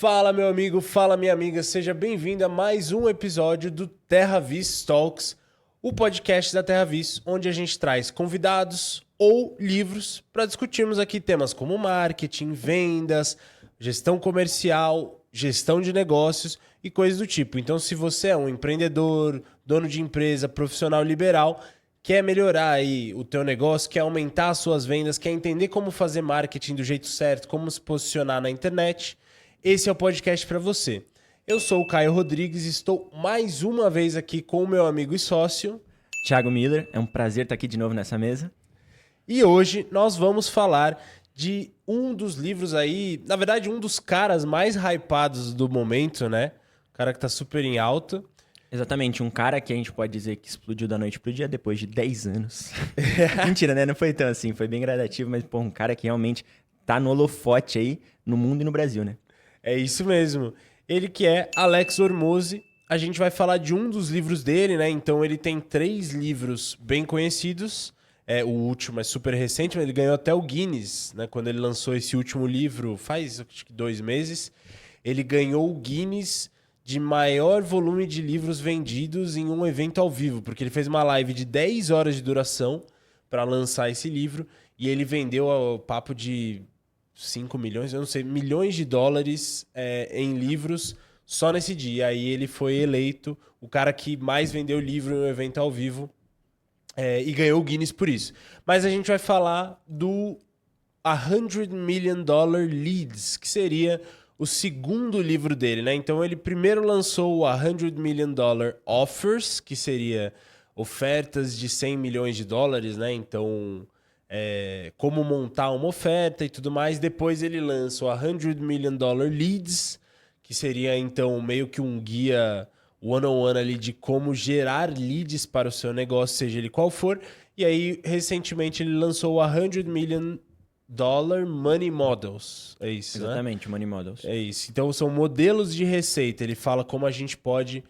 Fala, meu amigo, fala, minha amiga, seja bem-vindo a mais um episódio do TerraVis Talks, o podcast da TerraVis, onde a gente traz convidados ou livros para discutirmos aqui temas como marketing, vendas, gestão comercial, gestão de negócios e coisas do tipo. Então, se você é um empreendedor, dono de empresa, profissional liberal, quer melhorar aí o teu negócio, quer aumentar as suas vendas, quer entender como fazer marketing do jeito certo, como se posicionar na internet, esse é o podcast para você. Eu sou o Caio Rodrigues e estou mais uma vez aqui com o meu amigo e sócio Thiago Miller, é um prazer estar aqui de novo nessa mesa. E hoje nós vamos falar de um dos livros aí, na verdade um dos caras mais hypados do momento, né? O cara que tá super em alta. Exatamente, um cara que a gente pode dizer que explodiu da noite pro dia depois de 10 anos. Mentira, né? Não foi tão assim, foi bem gradativo, mas pô, um cara que realmente tá no holofote aí no mundo e no Brasil, né? É isso mesmo. Ele que é Alex Hormozi. A gente vai falar de um dos livros dele, né? Então ele tem 3 livros bem conhecidos. O último é super recente, mas ele ganhou até o Guinness, né? Quando ele lançou esse último livro, faz acho que 2 meses. Ele ganhou o Guinness de maior volume de livros vendidos em um evento ao vivo, porque ele fez uma live de 10 horas de duração para lançar esse livro e ele vendeu ao papo de 5 milhões, eu não sei, milhões de dólares em livros só nesse dia. Aí ele foi eleito o cara que mais vendeu livro em um evento ao vivo e ganhou o Guinness por isso. Mas a gente vai falar do $100 Million Leads, que seria o segundo livro dele, né? Então ele primeiro lançou o $100 Million Offers, que seria ofertas de 100 milhões de dólares, né? Então como montar uma oferta e tudo mais. Depois ele lança o $100 Million Leads, que seria então meio que um guia one-on-one ali de como gerar leads para o seu negócio, seja ele qual for. E aí, recentemente, ele lançou o $100 Million Money Models. É isso, Exatamente, né? Money Models. É isso. Então, são modelos de receita. Ele fala como a gente pode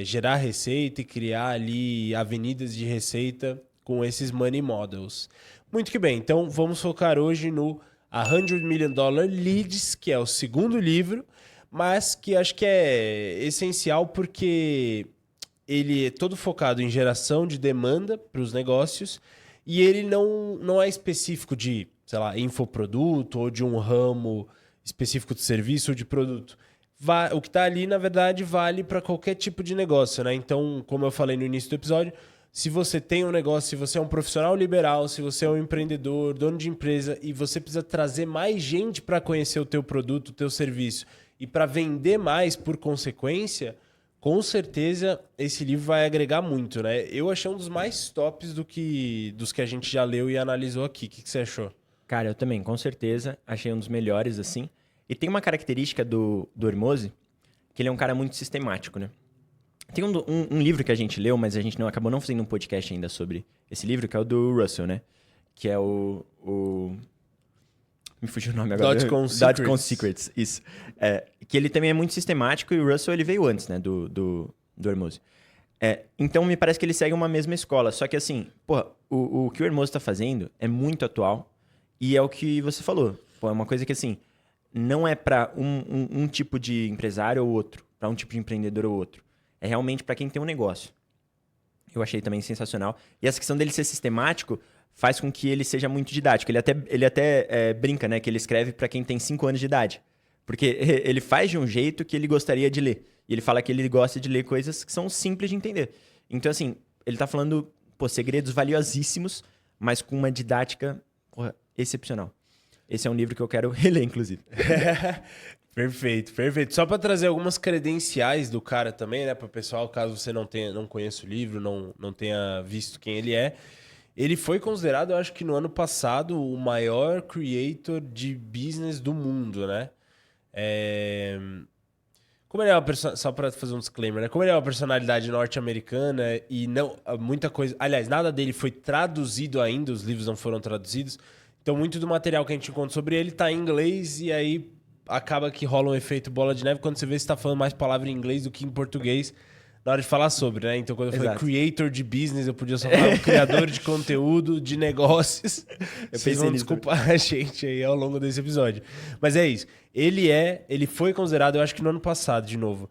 gerar receita e criar ali avenidas de receita com esses Money Models. Muito que bem. Então, vamos focar hoje no $100 Million Leads, que é o segundo livro, mas que acho que é essencial porque ele é todo focado em geração de demanda para os negócios e ele não é específico de, sei lá, infoproduto ou de um ramo específico de serviço ou de produto. O que está ali, na verdade, vale para qualquer tipo de negócio, né? Então, como eu falei no início do episódio, se você tem um negócio, se você é um profissional liberal, se você é um empreendedor, dono de empresa e você precisa trazer mais gente para conhecer o teu produto, o teu serviço e para vender mais por consequência, com certeza esse livro vai agregar muito, né? Eu achei um dos mais tops dos que a gente já leu e analisou aqui. O que você achou? Cara, eu também, com certeza, achei um dos melhores, assim. E tem uma característica do Hormozi, que ele é um cara muito sistemático, né? Tem um livro que a gente leu, mas a gente acabou não fazendo um podcast ainda sobre esse livro, que é o do Russell, né? Que é me fugiu o nome agora. Dotcom Secrets, isso. Que ele também é muito sistemático e o Russell ele veio antes, né, do Hormozi. Então me parece que ele segue uma mesma escola. Só que assim, porra, o que o Hormozi tá fazendo é muito atual e é o que você falou. Pô, é uma coisa que assim, não é para um tipo de empresário ou outro, para um tipo de empreendedor ou outro. É realmente para quem tem um negócio. Eu achei também sensacional. E essa questão dele ser sistemático faz com que ele seja muito didático. Ele até brinca, né? Que ele escreve para quem tem 5 anos de idade. Porque ele faz de um jeito que ele gostaria de ler. E ele fala que ele gosta de ler coisas que são simples de entender. Então, assim, ele tá falando segredos valiosíssimos, mas com uma didática excepcional. Esse é um livro que eu quero reler, inclusive. Perfeito, perfeito. Só para trazer algumas credenciais do cara também, né, para o pessoal, caso você não conheça o livro, não tenha visto quem ele é. Ele foi considerado, eu acho que no ano passado, o maior creator de business do mundo, né? Como ele é uma só para fazer um disclaimer, né? Como ele é uma personalidade norte-americana e não muita coisa, aliás, nada dele foi traduzido ainda, os livros não foram traduzidos. Então, muito do material que a gente encontra sobre ele tá em inglês e aí acaba que rola um efeito bola de neve quando você vê se tá falando mais palavra em inglês do que em português na hora de falar sobre, né? Então, quando eu falei Exato. creator de business, eu podia só falar criador de conteúdo, de negócios. Vocês vão nisso desculpar a gente aí ao longo desse episódio. Mas é isso. Ele foi considerado, eu acho que no ano passado, de novo,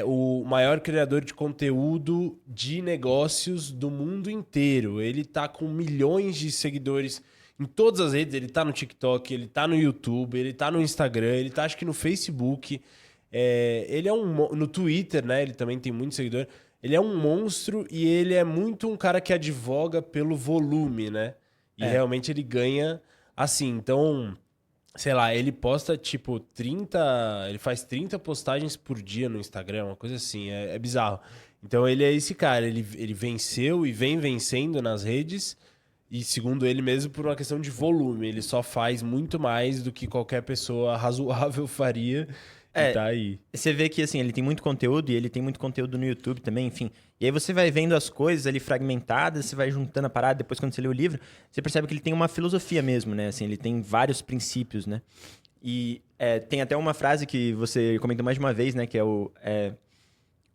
o maior criador de conteúdo de negócios do mundo inteiro. Ele tá com milhões de seguidores em todas as redes. Ele tá no TikTok, ele tá no YouTube, ele tá no Instagram, ele tá acho que no Facebook. Ele é no Twitter, né? Ele também tem muito seguidor. Ele é um monstro e ele é muito um cara que advoga pelo volume, né? E realmente ele ganha assim. Então, sei lá, ele posta tipo 30. Ele faz 30 postagens por dia no Instagram, uma coisa assim. É bizarro. Então ele é esse cara. Ele venceu e vem vencendo nas redes. E segundo ele mesmo, por uma questão de volume. Ele só faz muito mais do que qualquer pessoa razoável faria. E tá aí. Você vê que, assim, ele tem muito conteúdo e ele tem muito conteúdo no YouTube também, enfim. E aí você vai vendo as coisas ali fragmentadas, você vai juntando a parada, depois quando você lê o livro, você percebe que ele tem uma filosofia mesmo, né? Assim, ele tem vários princípios, né? E tem até uma frase que você comentou mais de uma vez, né? Que é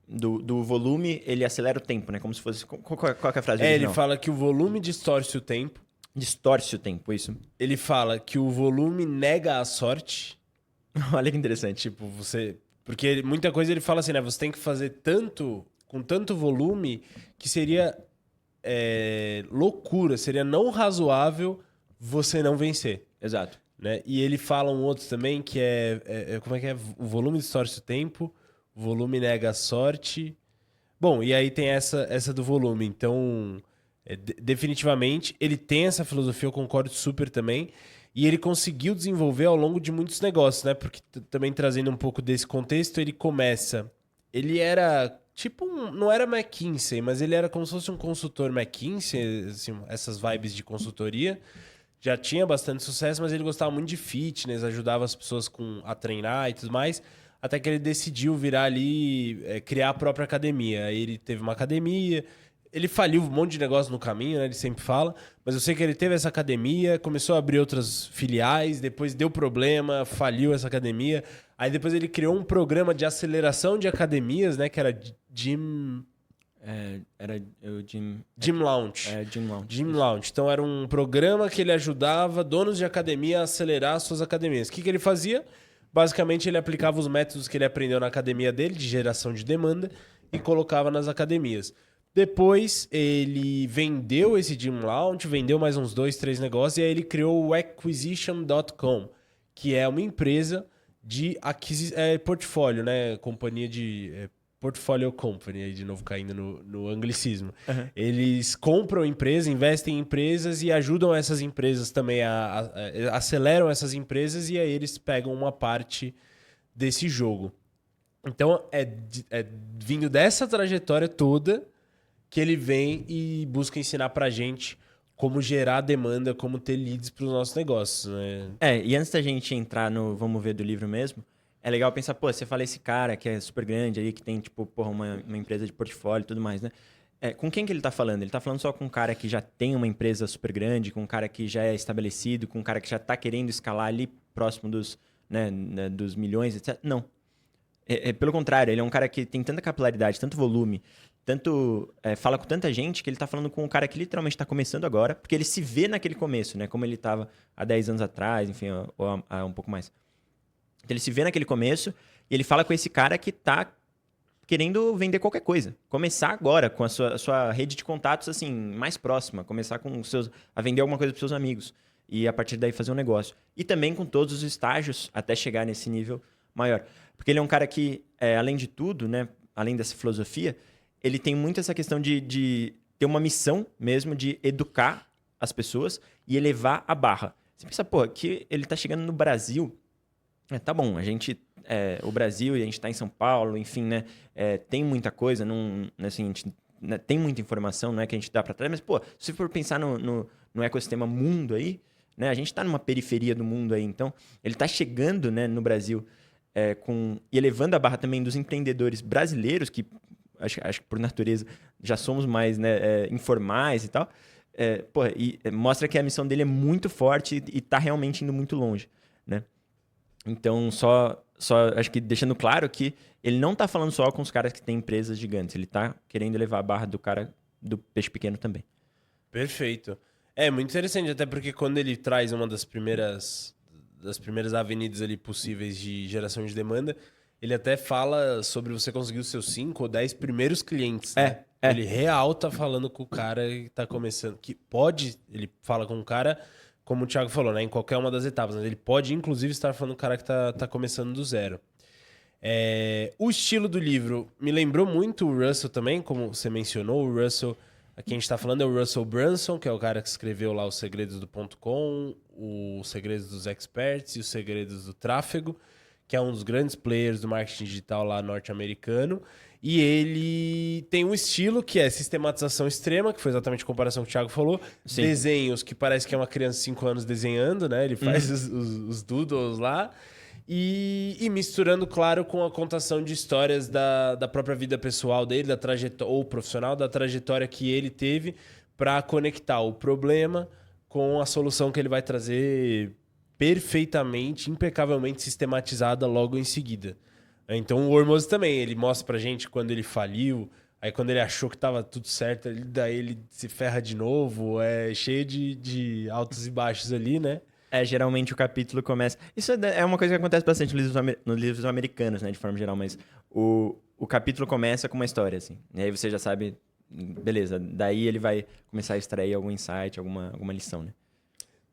do volume, ele acelera o tempo, né? Como se fosse... Qual que é a frase original? Ele fala que o volume distorce o tempo. Distorce o tempo, isso. Ele fala que o volume nega a sorte. Olha que interessante. Tipo, porque muita coisa ele fala assim, né? Você tem que fazer com tanto volume, que seria loucura, seria não razoável você não vencer. Exato. Né? E ele fala um outro também que como é que é? O volume distorce o tempo, o volume nega a sorte. Bom, e aí tem essa do volume. Então, definitivamente, ele tem essa filosofia, eu concordo super também. E ele conseguiu desenvolver ao longo de muitos negócios, né? Porque também trazendo um pouco desse contexto, ele era tipo não era McKinsey, mas ele era como se fosse um consultor McKinsey, assim, essas vibes de consultoria. Já tinha bastante sucesso, mas ele gostava muito de fitness, ajudava as pessoas a treinar e tudo mais. Até que ele decidiu virar ali, criar a própria academia. Aí ele teve uma academia. Ele faliu um monte de negócio no caminho, né? Ele sempre fala. Mas eu sei que ele teve essa academia, começou a abrir outras filiais, depois deu problema, faliu essa academia. Aí depois ele criou um programa de aceleração de academias, né? Que era Gym... Era o Gym... Gym Launch. Gym Launch. Gym Launch. Então era um programa que ele ajudava donos de academia a acelerar suas academias. O que ele fazia? Basicamente ele aplicava os métodos que ele aprendeu na academia dele, de geração de demanda, e colocava nas academias. Depois, ele vendeu esse Gym Launch, vendeu mais uns 2, 3 negócios, e aí ele criou o Acquisition.com, que é uma empresa de portfólio, né? Companhia de... Portfolio Company, aí de novo caindo no anglicismo. Uhum. Eles compram empresas, investem em empresas e ajudam essas empresas também, aceleram essas empresas e aí eles pegam uma parte desse jogo. Então, vindo dessa trajetória toda que ele vem e busca ensinar pra gente como gerar demanda, como ter leads para os nossos negócios. Né? E antes da gente entrar no vamos ver do livro mesmo, é legal pensar, você fala esse cara que é super grande aí, que tem, tipo, uma empresa de portfólio e tudo mais, né? Com quem que ele tá falando? Ele tá falando só com um cara que já tem uma empresa super grande, com um cara que já é estabelecido, com um cara que já tá querendo escalar ali próximo dos milhões, etc. Não. Pelo contrário, ele é um cara que tem tanta capilaridade, tanto volume, fala com tanta gente, que ele tá falando com um cara que literalmente tá começando agora, porque ele se vê naquele começo, né? Como ele tava há 10 anos atrás, enfim, ou há um pouco mais. Então, ele se vê naquele começo e ele fala com esse cara que tá querendo vender qualquer coisa. Começar agora com a sua rede de contatos assim mais próxima. Começar a vender alguma coisa para seus amigos. E a partir daí fazer um negócio. E também com todos os estágios até chegar nesse nível maior. Porque ele é um cara que, além de tudo, né, além dessa filosofia, ele tem muito essa questão de ter uma missão mesmo de educar as pessoas e elevar a barra. Você pensa, que ele tá chegando no Brasil... tá bom, o Brasil, e a gente está em São Paulo, enfim, né? Tem muita coisa, assim, a gente, né, tem muita informação, não é que a gente dá para trás, mas, se for pensar no ecossistema mundo aí, né? A gente está numa periferia do mundo aí, então ele está chegando, né, no Brasil e elevando a barra também dos empreendedores brasileiros, que acho que por natureza já somos mais, né, informais e tal, mostra que a missão dele é muito forte e está realmente indo muito longe, né? Então, só só acho que deixando claro que ele não tá falando só com os caras que têm empresas gigantes. Ele tá querendo elevar a barra do cara do peixe pequeno também. Perfeito. É muito interessante, até porque quando ele traz uma das primeiras avenidas ali possíveis de geração de demanda, ele até fala sobre você conseguir os seus 5 ou 10 primeiros clientes, né? Ele real tá falando com o cara que tá começando, que pode, ele fala com o cara, como o Thiago falou, né? Em qualquer uma das etapas, né? Ele pode, inclusive, estar falando com o cara que tá começando do zero. O estilo do livro me lembrou muito o Russell também, como você mencionou. O Russell, aqui a gente está falando, é o Russell Brunson, que é o cara que escreveu lá Os Segredos do .com, Os Segredos dos Experts e Os Segredos do Tráfego, que é um dos grandes players do marketing digital lá norte-americano. E ele tem um estilo que é sistematização extrema, que foi exatamente a comparação que o Thiago falou. Sim. Desenhos, que parece que é uma criança de 5 anos desenhando, né? Ele faz os doodles lá. E misturando, claro, com a contação de histórias da própria vida pessoal dele, da trajetória ou profissional, da trajetória que ele teve para conectar o problema com a solução que ele vai trazer perfeitamente, impecavelmente sistematizada logo em seguida. Então o Hormozi também, ele mostra pra gente quando ele faliu, aí quando ele achou que tava tudo certo, daí ele se ferra de novo, é cheio de altos e baixos ali, né? Geralmente o capítulo começa... Isso é uma coisa que acontece bastante nos livros americanos, né, de forma geral, mas o capítulo começa com uma história, assim. E aí você já sabe, beleza, daí ele vai começar a extrair algum insight, alguma lição, né?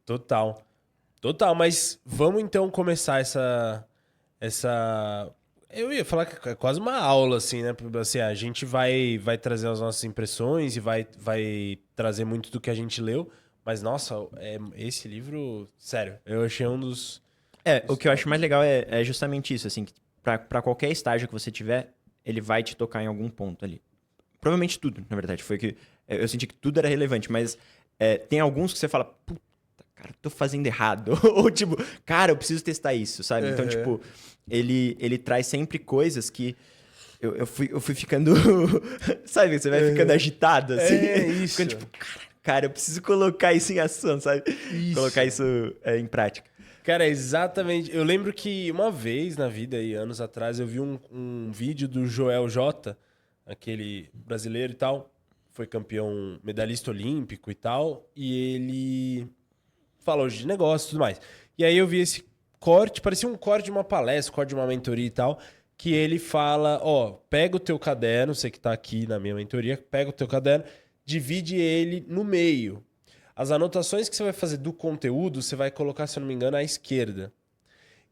Total, mas vamos então começar essa... Eu ia falar que é quase uma aula, assim, né? Assim, a gente vai trazer as nossas impressões e vai trazer muito do que a gente leu. Mas, nossa, esse livro, sério, eu achei um dos... O que eu acho mais legal é justamente isso, assim, que pra qualquer estágio que você tiver, ele vai te tocar em algum ponto ali. Provavelmente tudo, na verdade. Foi que eu senti que tudo era relevante, mas tem alguns que você fala, puta, cara, tô fazendo errado. Ou tipo, cara, eu preciso testar isso, sabe? Então, tipo, ele traz sempre coisas que... Eu fui ficando... sabe? Você vai ficando agitado, assim. Isso. Ficando tipo, cara, eu preciso colocar isso em ação, sabe? Isso. Colocar isso em prática. Cara, exatamente. Eu lembro que uma vez na vida, aí, anos atrás, eu vi um vídeo do Joel J, aquele brasileiro e tal. Foi campeão, medalhista olímpico e tal. E ele falou de negócio e tudo mais. E aí eu vi esse corte, parecia um corte de uma palestra, corte de uma mentoria e tal, que ele fala, pega o teu caderno, você que tá aqui na minha mentoria, pega o teu caderno, divide ele no meio. As anotações que você vai fazer do conteúdo, você vai colocar, se eu não me engano, à esquerda.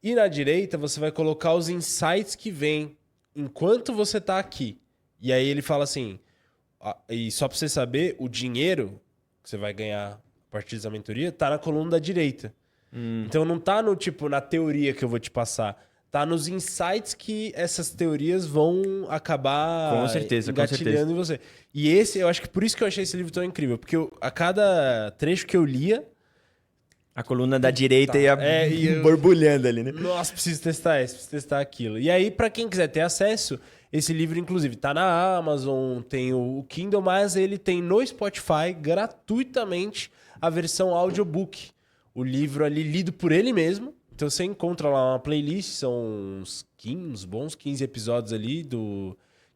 E na direita, você vai colocar os insights que vêm enquanto você está aqui. E aí ele fala assim, e só para você saber, o dinheiro que você vai ganhar a partir dessa mentoria está na coluna da direita. Então não está na teoria que eu vou te passar. Tá nos insights que essas teorias vão acabar engatilhando em você. E eu acho que por isso que eu achei esse livro tão incrível. Porque a cada trecho que eu lia... A coluna da direita ia borbulhando ali, né? Nossa, preciso testar isso, preciso testar aquilo. E aí, para quem quiser ter acesso, esse livro, inclusive, tá na Amazon, tem o Kindle, mas ele tem no Spotify, gratuitamente, a versão audiobook. O livro ali lido por ele mesmo. Então você encontra lá uma playlist, são uns bons 15 episódios ali,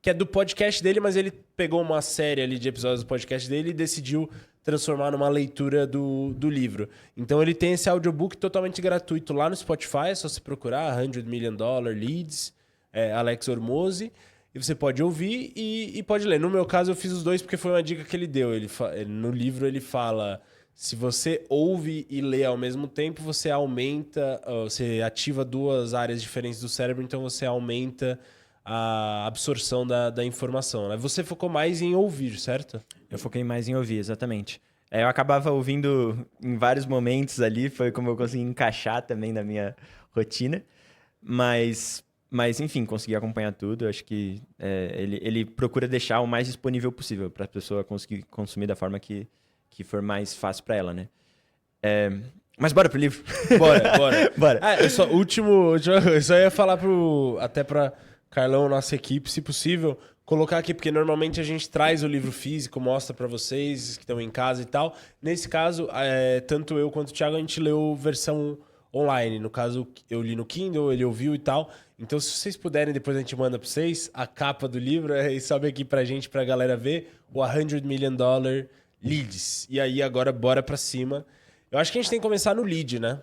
que é do podcast dele, mas ele pegou uma série ali de episódios do podcast dele e decidiu transformar numa leitura do livro. Então ele tem esse audiobook totalmente gratuito lá no Spotify, é só você procurar $100 Million Leads, Alex Hormozi, e você pode ouvir e pode ler. No meu caso eu fiz os dois porque foi uma dica que ele deu. No livro ele fala... Se você ouve e lê ao mesmo tempo, você ativa 2 áreas diferentes do cérebro, então você aumenta a absorção da informação, né? Você focou mais em ouvir, certo? Eu foquei mais em ouvir, exatamente. Eu acabava ouvindo em vários momentos ali, foi como eu consegui encaixar também na minha rotina, mas enfim, consegui acompanhar tudo. Eu acho que ele procura deixar o mais disponível possível para a pessoa conseguir consumir da forma que for mais fácil para ela, né? Mas bora pro livro. Bora. Eu só ia falar até para Carlão, nossa equipe, se possível, colocar aqui, porque normalmente a gente traz o livro físico, mostra para vocês que estão em casa e tal. Nesse caso, tanto eu quanto o Thiago, a gente leu versão online. No caso, eu li no Kindle, ele ouviu e tal. Então, se vocês puderem, depois a gente manda pra vocês a capa do livro e sobe aqui pra gente, pra galera ver o $100 Million Leads. E aí, agora, bora pra cima. Eu acho que a gente tem que começar no lead, né?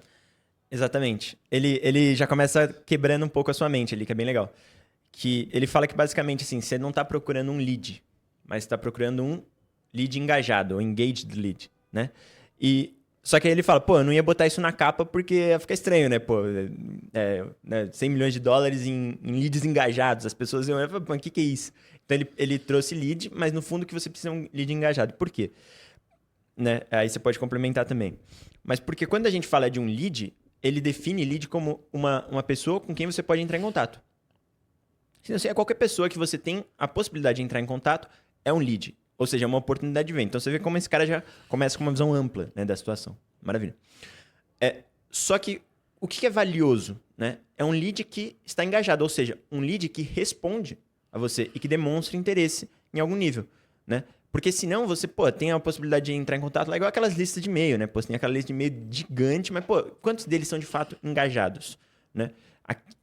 Exatamente. Ele já começa quebrando um pouco a sua mente ali, que é bem legal. Que ele fala que basicamente assim, você não está procurando um lead, mas está procurando um lead engajado, ou engaged lead, né? Só que aí ele fala, pô, eu não ia botar isso na capa porque ia ficar estranho, né? Pô, né, $100 milhões em leads engajados, as pessoas iam falar, pô, o que é isso? Então ele trouxe lead, mas no fundo que você precisa é um lead engajado. Por quê? Né? Aí você pode complementar também. Mas porque quando a gente fala de um lead, ele define lead como uma pessoa com quem você pode entrar em contato. Se não sei, qualquer pessoa que você tem a possibilidade de entrar em contato é um lead. Ou seja, é uma oportunidade de venda. Então você vê como esse cara já começa com uma visão ampla, né, da situação. Maravilha. Só que o que é valioso? Né? É um lead que está engajado. Ou seja, um lead que responde a você e que demonstra interesse em algum nível. Né? Porque senão você, tem a possibilidade de entrar em contato lá, igual aquelas listas de e-mail, né? Pô, você tem aquela lista de e-mail gigante, mas, quantos deles são de fato engajados, né?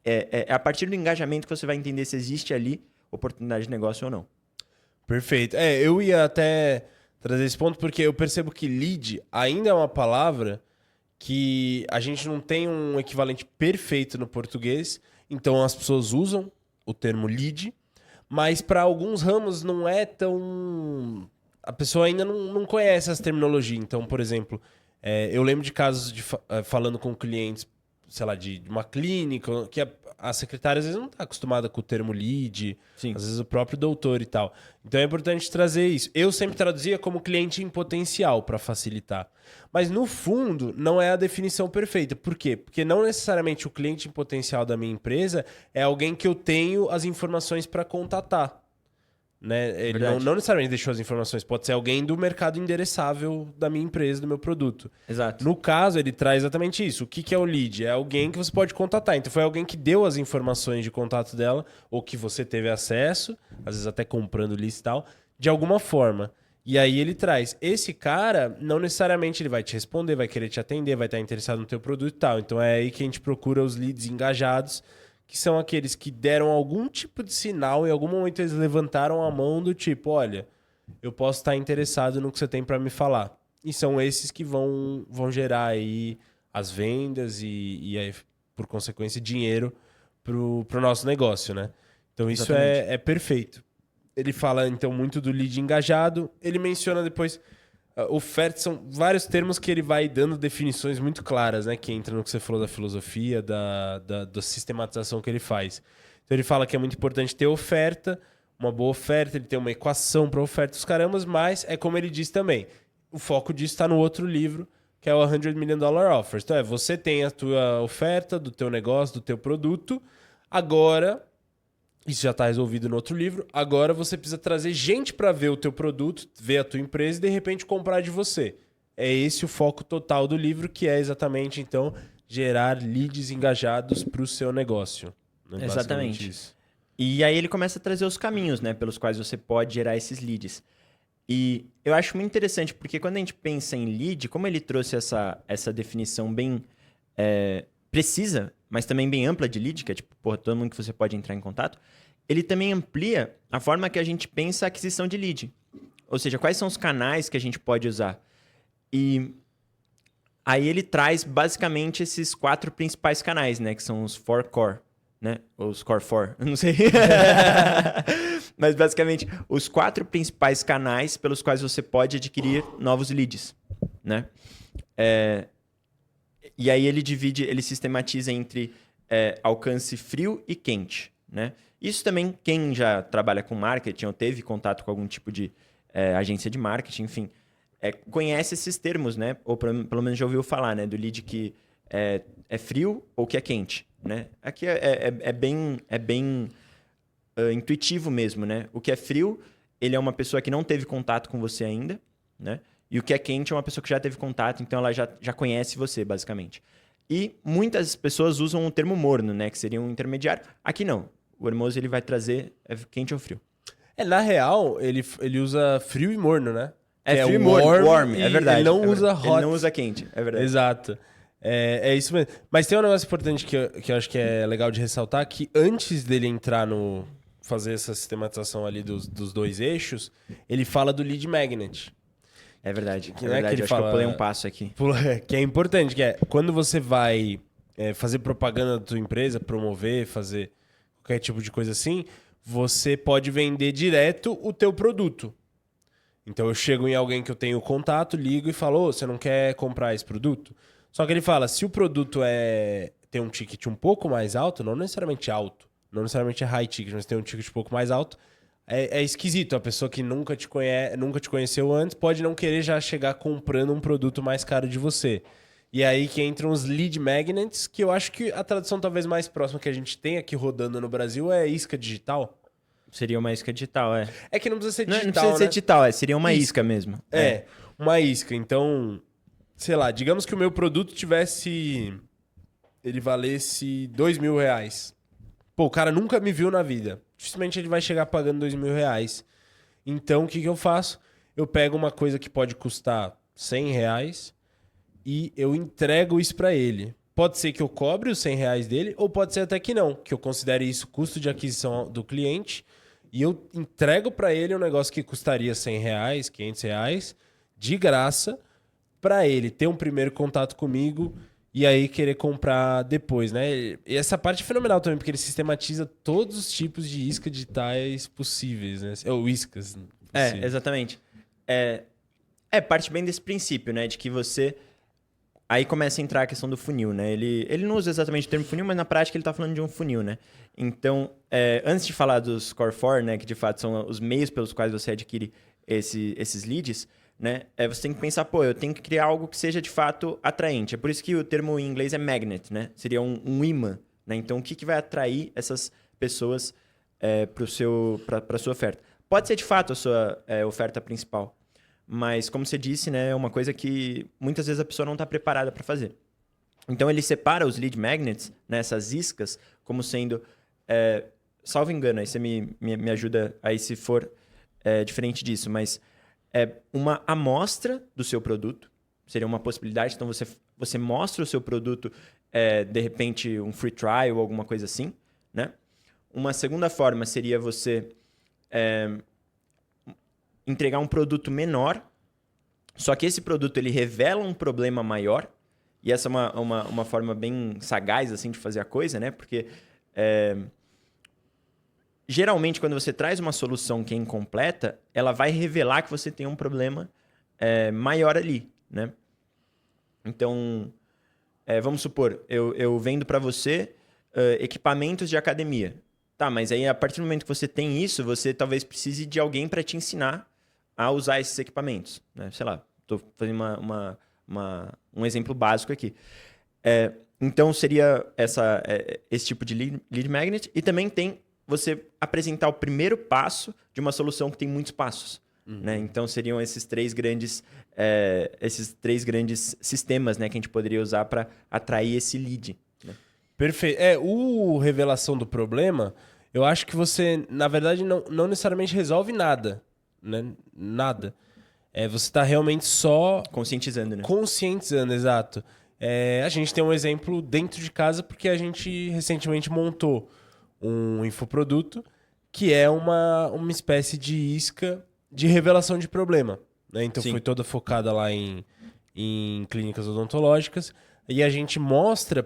É a partir do engajamento que você vai entender se existe ali oportunidade de negócio ou não. Perfeito. Eu ia até trazer esse ponto porque eu percebo que lead ainda é uma palavra que a gente não tem um equivalente perfeito no português, então as pessoas usam o termo lead, mas para alguns ramos não é tão... A pessoa ainda não conhece essa terminologia. Então, por exemplo, eu lembro de casos falando com clientes, sei lá, de uma clínica, que a secretária às vezes não está acostumada com o termo lead, Sim. às vezes o próprio doutor e tal. Então é importante trazer isso. Eu sempre traduzia como cliente em potencial para facilitar. Mas no fundo, não é a definição perfeita. Por quê? Porque não necessariamente o cliente em potencial da minha empresa é alguém que eu tenho as informações para contatar. Né? Ele não necessariamente deixou as informações, pode ser alguém do mercado endereçável da minha empresa, do meu produto. Exato. No caso, ele traz exatamente isso. O que é o lead? É alguém que você pode contatar. Então foi alguém que deu as informações de contato dela, ou que você teve acesso, às vezes até comprando lista e tal, de alguma forma. E aí ele traz. Esse cara, não necessariamente ele vai te responder, vai querer te atender, vai estar interessado no teu produto e tal. Então é aí que a gente procura os leads engajados, que são aqueles que deram algum tipo de sinal, em algum momento eles levantaram a mão do tipo, olha, eu posso estar interessado no que você tem para me falar. E são esses que vão gerar aí as vendas e aí, por consequência, dinheiro pro nosso negócio, né? Então isso é perfeito. Ele fala, então, muito do lead engajado. Ele menciona depois... Ofertas são vários termos que ele vai dando definições muito claras, né? Que entra no que você falou da filosofia, da sistematização que ele faz. Então ele fala que é muito importante ter oferta, uma boa oferta, ele tem uma equação para oferta dos carambas, mas é como ele diz também, o foco disso está no outro livro, que é o $100 Million Offers. Então você tem a tua oferta do teu negócio, do teu produto, agora... Isso já está resolvido no outro livro. Agora você precisa trazer gente para ver o teu produto, ver a tua empresa e de repente comprar de você. É esse o foco total do livro, que é exatamente, então, gerar leads engajados para o seu negócio. Né? Exatamente. Isso. E aí ele começa a trazer os caminhos, né, pelos quais você pode gerar esses leads. E eu acho muito interessante, porque quando a gente pensa em lead, como ele trouxe essa definição bem precisa, mas também bem ampla de lead, que é tipo, todo mundo que você pode entrar em contato, ele também amplia a forma que a gente pensa a aquisição de lead. Ou seja, quais são os canais que a gente pode usar. E aí ele traz basicamente esses 4 principais canais, né? Que são os 4 core, né? Ou os core 4, não sei. Mas basicamente, os 4 principais canais pelos quais você pode adquirir novos leads, né? E aí ele sistematiza entre alcance frio e quente, né? Isso também, quem já trabalha com marketing ou teve contato com algum tipo de agência de marketing, enfim, conhece esses termos, né? Ou pelo menos já ouviu falar, né? Do lead que é frio ou que é quente, né? Aqui é bem intuitivo mesmo, né? O que é frio, ele é uma pessoa que não teve contato com você ainda, né? E o que é quente é uma pessoa que já teve contato, então ela já conhece você, basicamente. E muitas pessoas usam o termo morno, né? Que seria um intermediário. Aqui não. O Hormozi, ele vai trazer quente ou frio. Na real, ele usa frio e morno, né? Frio e morno, warm, é verdade. Ele não usa hot. Ele não usa quente, é verdade. Exato. É isso mesmo. Mas tem um negócio importante que eu acho que é legal de ressaltar, que antes dele entrar no... fazer essa sistematização ali dos dois eixos, ele fala do lead magnet. É verdade. Que É não é que verdade. ele Acho que eu fala- pulei um passo aqui. Que é importante, que é quando você vai fazer propaganda da tua empresa, promover, fazer qualquer tipo de coisa assim, você pode vender direto o teu produto. Então eu chego em alguém que eu tenho contato, ligo e falo, "Ô, você não quer comprar esse produto?" Só que ele fala, se o produto tem um ticket um pouco mais alto, não necessariamente alto, não necessariamente é high ticket, mas tem um ticket um pouco mais alto, é esquisito. A pessoa que nunca te conheceu antes pode não querer já chegar comprando um produto mais caro de você. E aí que entram os lead magnets, que eu acho que a tradução talvez mais próxima que a gente tem aqui rodando no Brasil é isca digital. Seria uma isca digital, é. É que não precisa ser Não, digital, não precisa ser né? digital, seria uma isca mesmo. Uma isca. Então, sei lá, digamos que o meu produto ele valesse R$ 2.000. Pô, o cara nunca me viu na vida. Dificilmente ele vai chegar pagando R$ 2.000. Então, o que eu faço? Eu pego uma coisa que pode custar R$ 100 e eu entrego isso pra ele. Pode ser que eu cobre os R$ 100 dele, ou pode ser até que não, que eu considere isso custo de aquisição do cliente e eu entrego pra ele um negócio que custaria R$ 100, R$ 500, de graça, pra ele ter um primeiro contato comigo e aí querer comprar depois, né? E essa parte é fenomenal também, porque ele sistematiza todos os tipos de isca digitais possíveis, né? Ou iscas. possíveis. Exatamente. Parte bem desse princípio, né? De que você... Aí começa a entrar a questão do funil, né? Ele não usa exatamente o termo funil, mas na prática ele está falando de um funil, né? Então, antes de falar dos Core 4, né? Que de fato são os meios pelos quais você adquire esses leads, né? Você tem que pensar, pô, eu tenho que criar algo que seja de fato atraente. É por isso que o termo em inglês é magnet, né? Seria um imã, né? Então, o que vai atrair essas pessoas para a sua oferta? Pode ser de fato a sua oferta principal. Mas, como você disse, né, é uma coisa que muitas vezes a pessoa não está preparada para fazer. Então, ele separa os lead magnets, né, essas iscas, como sendo, salvo engano, aí você me ajuda aí se for diferente disso, mas uma amostra do seu produto, seria uma possibilidade. Então, você mostra o seu produto, de repente, um free trial ou alguma coisa assim, né? Uma segunda forma seria você... entregar um produto menor, só que esse produto ele revela um problema maior, e essa é uma forma bem sagaz assim, de fazer a coisa, né? Porque geralmente quando você traz uma solução que é incompleta, ela vai revelar que você tem um problema maior ali, né? Então, vamos supor, eu vendo para você equipamentos de academia. Tá, mas aí a partir do momento que você tem isso, você talvez precise de alguém para te ensinar a usar esses equipamentos, né? Sei lá, estou fazendo um exemplo básico aqui. Então, seria esse tipo de lead magnet. E também tem você apresentar o primeiro passo de uma solução que tem muitos passos. Né? Então, seriam esses três grandes sistemas, né, que a gente poderia usar para atrair esse lead. Né? Perfeito. O revelação do problema, eu acho que você, na verdade, não necessariamente resolve nada. Né? Nada. Você está realmente só... Conscientizando, né? Conscientizando, exato. A gente tem um exemplo dentro de casa porque a gente recentemente montou um infoproduto que é uma espécie de isca de revelação de problema. Né? Então, Sim. foi toda focada lá em clínicas odontológicas. E a gente mostra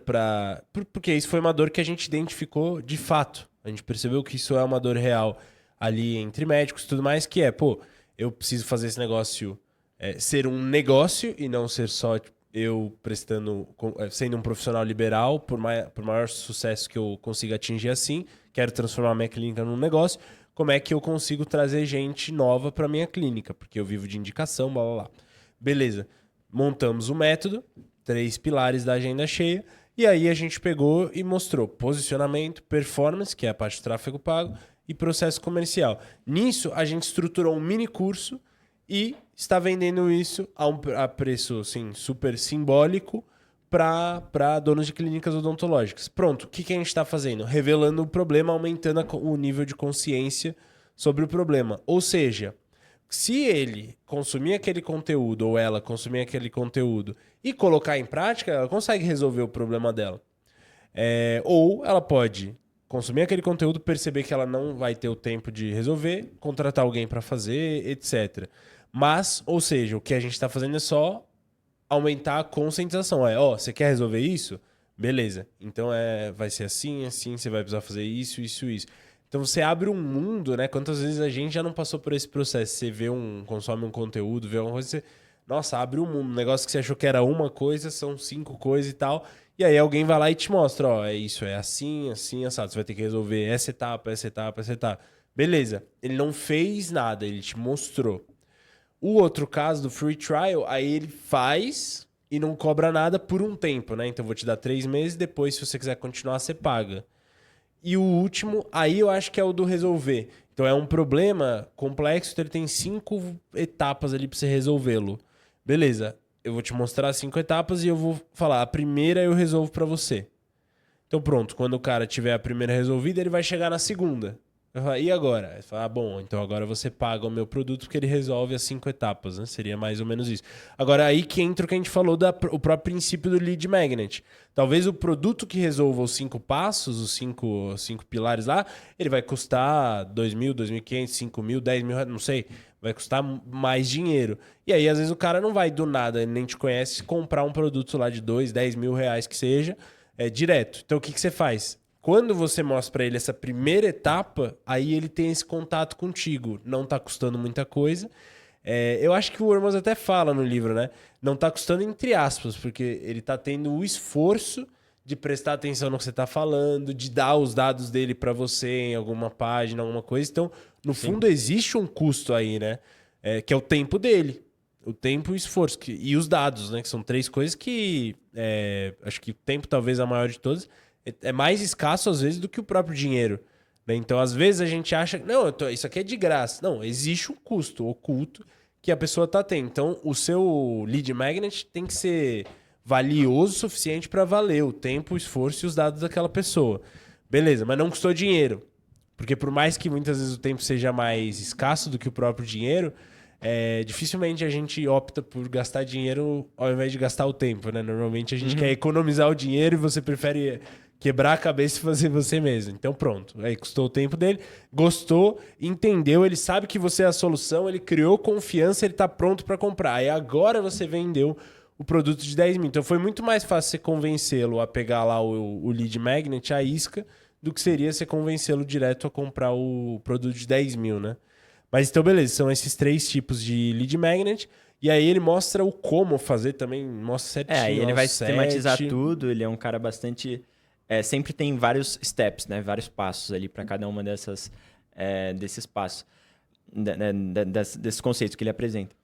porque isso foi uma dor que a gente identificou de fato. A gente percebeu que isso é uma dor real ali entre médicos e tudo mais, que eu preciso fazer esse negócio ser um negócio e não ser só eu sendo um profissional liberal, por maior sucesso que eu consiga atingir assim, quero transformar minha clínica num negócio, como é que eu consigo trazer gente nova para minha clínica? Porque eu vivo de indicação, blá blá blá. Beleza, montamos o método, 3 pilares da agenda cheia, e aí a gente pegou e mostrou posicionamento, performance, que é a parte de tráfego pago, e processo comercial. Nisso, a gente estruturou um mini curso e está vendendo isso a preço assim, super simbólico para donos de clínicas odontológicas. Pronto, o que a gente está fazendo? Revelando o problema, aumentando o nível de consciência sobre o problema. Ou seja, Se ele consumir aquele conteúdo, ou ela consumir aquele conteúdo e colocar em prática, ela consegue resolver o problema dela. Ou ela pode consumir aquele conteúdo, perceber que ela não vai ter o tempo de resolver, contratar alguém para fazer, etc. Mas, ou seja, o que a gente está fazendo é só aumentar a conscientização. Você quer resolver isso? Beleza. Então vai ser assim, assim, você vai precisar fazer isso, isso, isso. Então você abre um mundo, né? Quantas vezes a gente já não passou por esse processo? Você consome um conteúdo, vê uma coisa, você... Nossa, abre um mundo. Um negócio que você achou que era uma coisa, são 5 coisas e tal. E aí alguém vai lá e te mostra, é isso, é assim, assim, assado. Você vai ter que resolver essa etapa, essa etapa, essa etapa. Beleza. Ele não fez nada, ele te mostrou. O outro caso do free trial, aí ele faz e não cobra nada por um tempo, né? Então eu vou te dar 3 meses, depois se você quiser continuar, você paga. E o último, aí eu acho que é o do resolver. Então é um problema complexo, então ele tem 5 etapas ali pra você resolvê-lo. Beleza, eu vou te mostrar 5 etapas e eu vou falar, a primeira eu resolvo pra você. Então pronto, quando o cara tiver a primeira resolvida, ele vai chegar na segunda. Eu falo, e agora? Ele fala, bom, então agora você paga o meu produto porque ele resolve as 5 etapas, né? Seria mais ou menos isso. Agora, aí que entra o que a gente falou, o próprio princípio do lead magnet. Talvez o produto que resolva os 5 passos, os 5 pilares lá, ele vai custar 2.000, 2.500, 5.000, 10.000, não sei. Vai custar mais dinheiro. E aí, às vezes, o cara não vai do nada, ele nem te conhece, comprar um produto lá de 2, 10 mil reais que seja, direto. Então, o que você faz? Quando você mostra para ele essa primeira etapa, aí ele tem esse contato contigo. Não tá custando muita coisa. Eu acho que o Ormoz até fala no livro, né? Não tá custando entre aspas, porque ele tá tendo o esforço de prestar atenção no que você tá falando, de dar os dados dele para você em alguma página, alguma coisa. Então, no fundo, existe um custo aí, né? Que é o tempo dele. O tempo e o esforço. E os dados, né? Que são 3 coisas que... acho que o tempo talvez a maior de todas... É mais escasso, às vezes, do que o próprio dinheiro. Né? Então, às vezes, a gente acha... Não, isso aqui é de graça. Não, existe um custo oculto que a pessoa está tendo. Então, o seu lead magnet tem que ser valioso o suficiente para valer o tempo, o esforço e os dados daquela pessoa. Beleza, mas não custou dinheiro. Porque por mais que muitas vezes o tempo seja mais escasso do que o próprio dinheiro, dificilmente a gente opta por gastar dinheiro ao invés de gastar o tempo. Né? Normalmente a gente quer economizar o dinheiro e você prefere... quebrar a cabeça e fazer você mesmo. Então pronto, aí custou o tempo dele, gostou, entendeu, ele sabe que você é a solução, ele criou confiança, ele está pronto para comprar. Aí agora você vendeu o produto de 10 mil. Então foi muito mais fácil você convencê-lo a pegar lá o lead magnet, a isca, do que seria você convencê-lo direto a comprar o produto de 10 mil, né? Mas então beleza, são esses 3 tipos de lead magnet. E aí ele mostra o como fazer também, mostra certinho. Aí ele vai 7. sistematizar tudo, ele é um cara bastante... sempre tem vários steps, né? Vários passos ali para cada uma desses passos, desses conceitos que ele apresenta.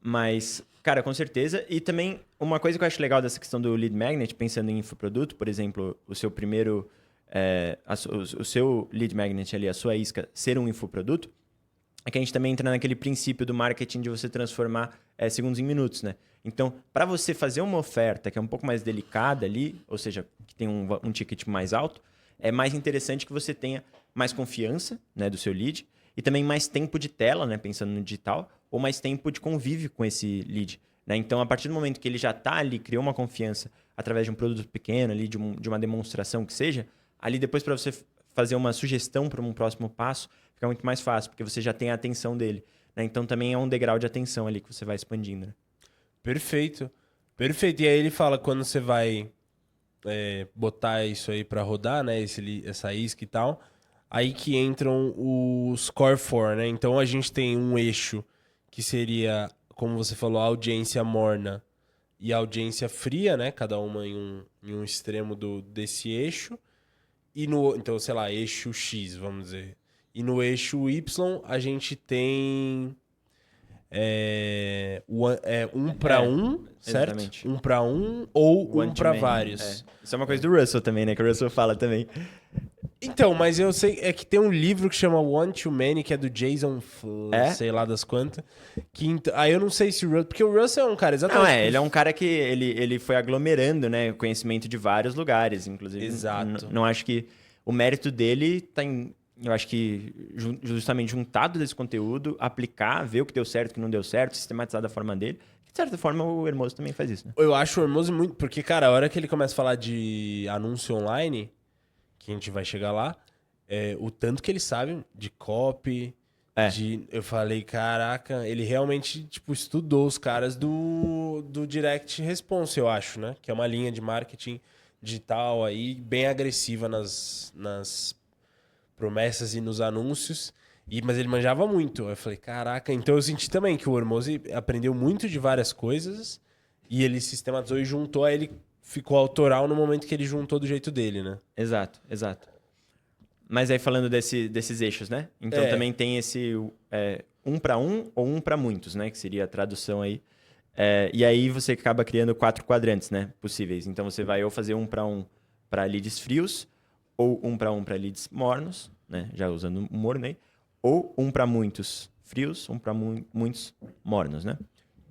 Mas, cara, com certeza. E também, uma coisa que eu acho legal dessa questão do lead magnet, pensando em infoproduto, por exemplo, o seu primeiro... o seu lead magnet ali, a sua isca, ser um infoproduto, é que a gente também entra naquele princípio do marketing de você transformar segundos em minutos, né? Então, para você fazer uma oferta que é um pouco mais delicada ali, ou seja, que tem um ticket mais alto, é mais interessante que você tenha mais confiança, né, do seu lead e também mais tempo de tela, né, pensando no digital, ou mais tempo de convívio com esse lead. Né? Então, a partir do momento que ele já está ali, criou uma confiança através de um produto pequeno, ali, de uma demonstração que seja, ali depois para você fazer uma sugestão para um próximo passo, fica muito mais fácil, porque você já tem a atenção dele. Né? Então, também é um degrau de atenção ali que você vai expandindo. Né? Perfeito. Perfeito. E aí ele fala quando você vai botar isso aí para rodar, né? Essa isca e tal, aí que entram os Core 4, né? Então a gente tem um eixo que seria, como você falou, a audiência morna e a audiência fria, né? Cada uma em um extremo desse eixo. Então, sei lá, eixo X, vamos dizer. E no eixo Y a gente tem um para um, certo? Exatamente. Um para um ou um para vários. Isso é uma coisa do Russell também, né? Que o Russell fala também. Então, mas eu sei que tem um livro que chama One to Many, que é do Jason sei lá das quantas. Aí eu não sei se o Russell... Porque o Russell é um cara exatamente... Não, ele é um cara que ele foi aglomerando, né? O conhecimento de vários lugares, inclusive. Exato. Não acho que o mérito dele eu acho que justamente juntado desse conteúdo, aplicar, ver o que deu certo, o que não deu certo, sistematizar da forma dele. De certa forma, o Hermoso também faz isso, né? Eu acho o Hermoso muito. Porque, cara, a hora que ele começa a falar de anúncio online, que a gente vai chegar lá, o tanto que ele sabe de copy, É. eu falei, caraca, ele realmente, tipo, estudou os caras do Direct Response, eu acho, né? Que é uma linha de marketing digital aí, bem agressiva nas promessas e nos anúncios. Mas ele manjava muito. Eu falei, caraca, então eu senti também que o Hormozi aprendeu muito de várias coisas e ele sistematizou e juntou, aí ele ficou autoral no momento que ele juntou do jeito dele, né? Exato, exato. Mas aí falando desses eixos, né? Então também tem esse um para um ou um para muitos, né? Que seria a tradução aí. E aí você acaba criando 4 quadrantes, né? Possíveis. Então você vai ou fazer um para leads frios, ou um para leads mornos, né? Já usando o morno aí. Ou um para muitos frios, um para muitos mornos, né?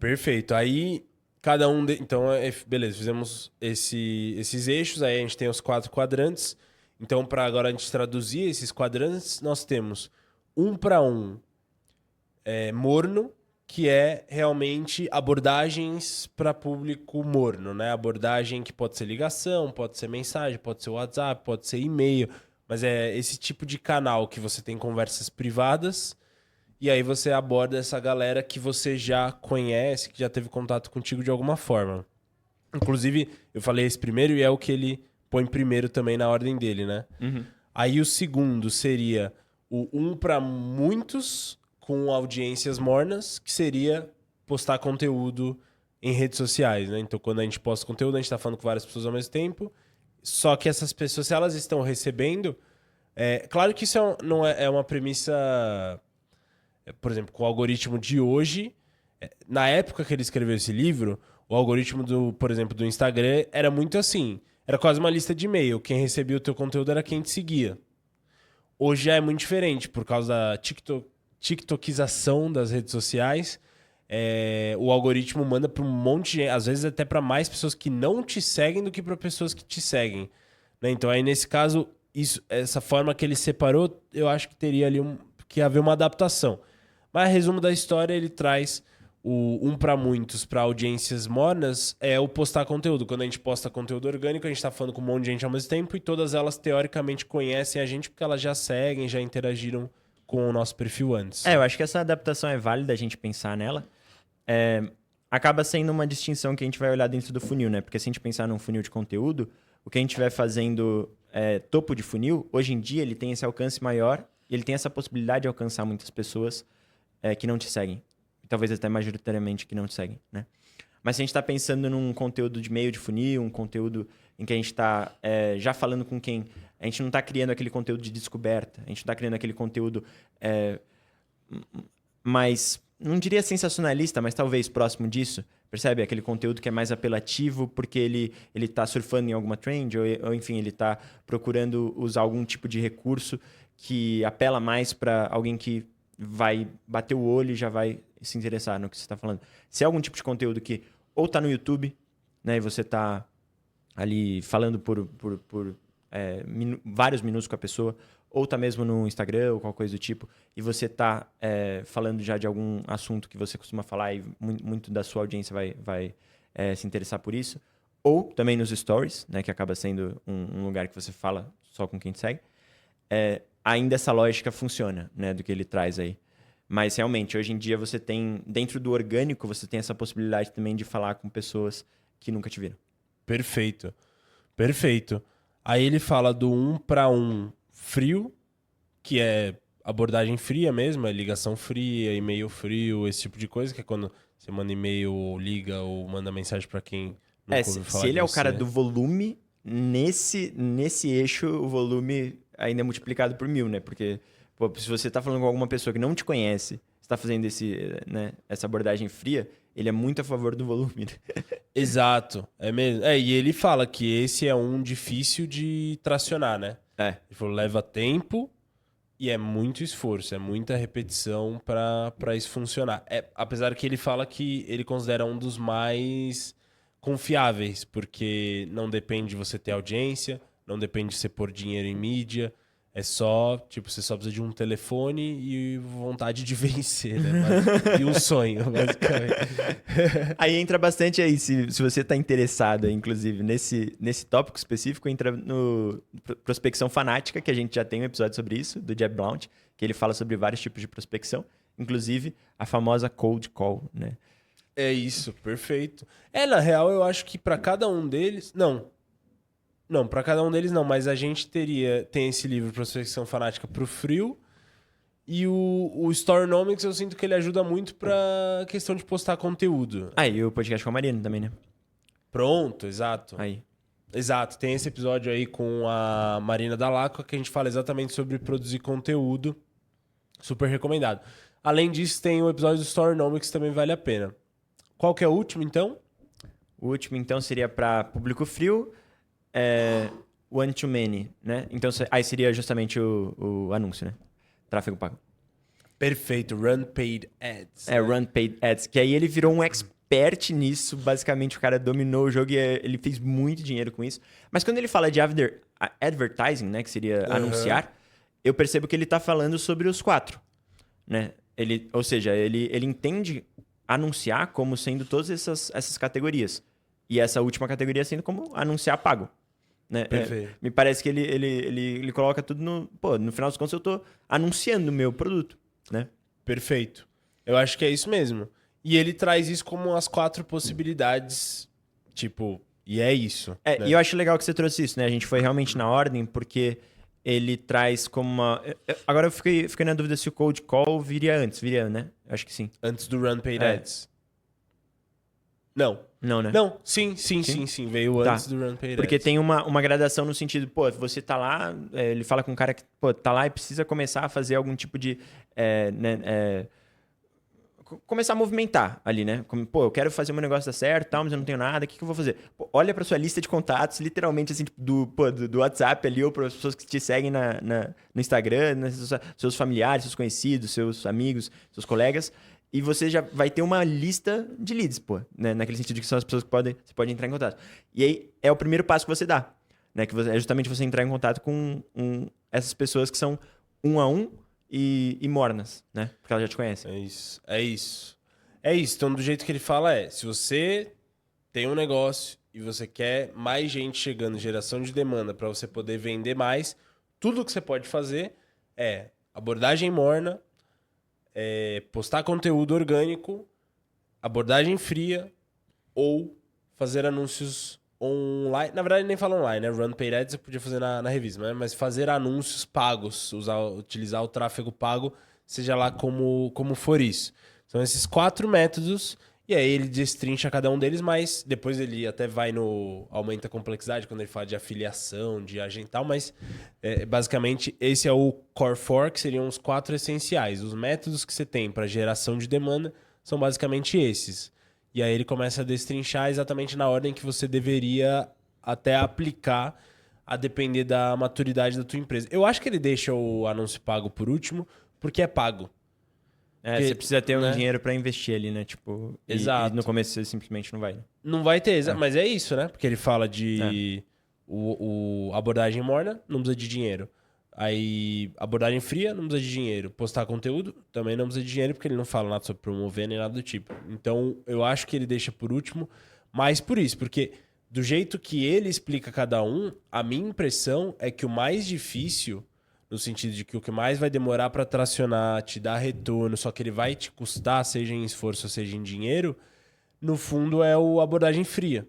Perfeito. Aí cada um. Então, beleza, fizemos esses eixos, aí a gente tem os 4 quadrantes. Então, para agora a gente traduzir esses quadrantes, nós temos um para um morno, que é realmente abordagens para público morno, né? Abordagem que pode ser ligação, pode ser mensagem, pode ser WhatsApp, pode ser e-mail, mas é esse tipo de canal que você tem conversas privadas e aí você aborda essa galera que você já conhece, que já teve contato contigo de alguma forma. Inclusive, eu falei esse primeiro e é o que ele põe primeiro também na ordem dele, né? Uhum. Aí o segundo seria o um para muitos com audiências mornas, que seria postar conteúdo em redes sociais, né? Então, quando a gente posta conteúdo, a gente está falando com várias pessoas ao mesmo tempo. Só que essas pessoas, se elas estão recebendo, claro que isso não é uma premissa, por exemplo, com o algoritmo de hoje. Na época que ele escreveu esse livro, o algoritmo por exemplo, do Instagram era muito assim. Era quase uma lista de e-mail. Quem recebia o teu conteúdo era quem te seguia. Hoje já é muito diferente, por causa da tiktokização das redes sociais. O algoritmo manda para um monte de gente, às vezes até para mais pessoas que não te seguem do que para pessoas que te seguem. Né? Então, aí nesse caso, essa forma que ele separou, eu acho que teria ali que haver uma adaptação. Mas, resumo da história, ele traz o um para muitos, para audiências mornas, é o postar conteúdo. Quando a gente posta conteúdo orgânico, a gente está falando com um monte de gente ao mesmo tempo e todas elas, teoricamente, conhecem a gente porque elas já seguem, já interagiram com o nosso perfil antes. Eu acho que essa adaptação é válida a gente pensar nela. Acaba sendo uma distinção que a gente vai olhar dentro do funil, né? Porque se a gente pensar num funil de conteúdo, o que a gente vai fazendo topo de funil, hoje em dia ele tem esse alcance maior e ele tem essa possibilidade de alcançar muitas pessoas que não te seguem. Talvez até majoritariamente que não te seguem, né? Mas se a gente está pensando num conteúdo de meio de funil, um conteúdo em que a gente está já falando com quem... A gente não está criando aquele conteúdo de descoberta, a gente não está criando aquele conteúdo mais... Não diria sensacionalista, mas talvez próximo disso. Percebe? Aquele conteúdo que é mais apelativo porque ele está surfando em alguma trend ou enfim, ele está procurando usar algum tipo de recurso que apela mais para alguém que vai bater o olho e já vai se interessar no que você está falando. Se é algum tipo de conteúdo que ou está no YouTube, né, e você está ali falando por vários minutos com a pessoa, ou está mesmo no Instagram ou qualquer coisa do tipo, e você está falando já de algum assunto que você costuma falar e muito da sua audiência vai se interessar por isso, ou também nos stories, né, que acaba sendo um lugar que você fala só com quem te segue, ainda essa lógica funciona, né, do que ele traz aí. Mas realmente, hoje em dia você tem, dentro do orgânico, você tem essa possibilidade também de falar com pessoas que nunca te viram. Perfeito. Perfeito. Aí ele fala do um para um frio, que é abordagem fria mesmo, é ligação fria, e-mail frio, esse tipo de coisa, que é quando você manda e-mail ou liga ou manda mensagem para quem nunca ouviu falar se ele de é o você. cara do volume, nesse eixo, o volume ainda é multiplicado por 1000, né? Porque se você está falando com alguma pessoa que não te conhece, está fazendo essa abordagem fria, ele é muito a favor do volume. Né? Exato, é mesmo. E ele fala que esse é um difícil de tracionar, né? Ele falou, leva tempo e é muito esforço, é muita repetição para isso funcionar. Apesar que ele fala que ele considera um dos mais confiáveis, porque não depende de você ter audiência, não depende de você pôr dinheiro em mídia, É só, tipo, você só precisa de um telefone e vontade de vencer, né? E um sonho, basicamente. Aí entra bastante aí, se você tá interessado, inclusive, nesse tópico específico, entra no Prospecção Fanática, que a gente já tem um episódio sobre isso, do Jeb Blount, que ele fala sobre vários tipos de prospecção, inclusive a famosa cold call, né? É isso, perfeito. Na real, eu acho que pra cada um deles... Não, pra cada um deles não, mas a gente tem esse livro, Prospecção Fanática, pro frio, e o Storenomics eu sinto que ele ajuda muito pra questão de postar conteúdo. E o podcast com a Marina também, né? Pronto, exato. Aí. Exato, tem esse episódio aí com a Marina Dalacqua que a gente fala exatamente sobre produzir conteúdo. Super recomendado. Além disso, tem o episódio do Storenomics que também vale a pena. Qual que é o último, então? O último, então, seria para público frio, one to many, né? Então, aí seria justamente o anúncio, né? Tráfego pago. Perfeito, Run Paid Ads. Run Paid Ads, que aí ele virou um expert nisso. Basicamente, o cara dominou o jogo e ele fez muito dinheiro com isso. Mas quando ele fala de advertising, né? Que seria anunciar, eu percebo que ele tá falando sobre os 4, né? Ou seja, ele entende anunciar como sendo todas essas categorias. E essa última categoria sendo como anunciar pago. Né? Perfeito. Me parece que ele coloca tudo no... Pô, no final dos contos eu tô anunciando o meu produto, né? Perfeito. Eu acho que é isso mesmo. E ele traz isso como as 4 possibilidades, tipo, e é isso. Né? E eu acho legal que você trouxe isso, né? A gente foi realmente na ordem, porque ele traz como uma... Agora eu fiquei na dúvida se o Cold Call viria, né? Acho que sim. Antes do Run Paid Ads. Não. Não, né? Não, sim. Veio antes do Run Paid Porque Ads. tem uma gradação no sentido, pô, você tá lá, ele fala com um cara que, pô, tá lá e precisa começar a fazer algum tipo de... começar a movimentar ali, né? Como, pô, eu quero fazer o meu negócio dar certo, tal, mas eu não tenho nada, o que eu vou fazer? Pô, olha pra sua lista de contatos, literalmente, assim, tipo, do WhatsApp ali, ou para as pessoas que te seguem no Instagram, seus familiares, seus conhecidos, seus amigos, seus colegas, e você já vai ter uma lista de leads, pô, né? Naquele sentido que são as pessoas que você pode entrar em contato. E aí, é o primeiro passo que você dá, né? Que é justamente você entrar em contato com essas pessoas que são 1 a 1 e mornas, né? Porque elas já te conhecem. É isso. Então, do jeito que ele fala se você tem um negócio e você quer mais gente chegando, geração de demanda para você poder vender mais, tudo que você pode fazer é abordagem morna, postar conteúdo orgânico, abordagem fria ou fazer anúncios online. Na verdade, nem fala online, né? Run Paid Ads você podia fazer na revista, né? Mas fazer anúncios pagos, utilizar o tráfego pago, seja lá como for isso. São esses 4 métodos, e aí ele destrincha cada um deles, mas depois ele até vai aumenta a complexidade quando ele fala de afiliação, de agente e tal, mas basicamente esse é o Core 4, que seriam os 4 essenciais. Os métodos que você tem para geração de demanda são basicamente esses. E aí ele começa a destrinchar exatamente na ordem que você deveria até aplicar, a depender da maturidade da tua empresa. Eu acho que ele deixa o anúncio pago por último, porque é pago. Porque, você precisa ter um dinheiro para investir ali, né? Tipo, exato. E no começo você simplesmente não vai. Não vai ter, mas é isso, né? Porque ele fala de abordagem morna, não precisa de dinheiro. Aí, abordagem fria, não precisa de dinheiro. Postar conteúdo, também não precisa de dinheiro, porque ele não fala nada sobre promover nem nada do tipo. Então, eu acho que ele deixa por último, mas por isso, porque do jeito que ele explica cada um, a minha impressão é que o mais difícil, no sentido de que o que mais vai demorar para tracionar, te dar retorno, só que ele vai te custar, seja em esforço, seja em dinheiro, no fundo é o abordagem fria.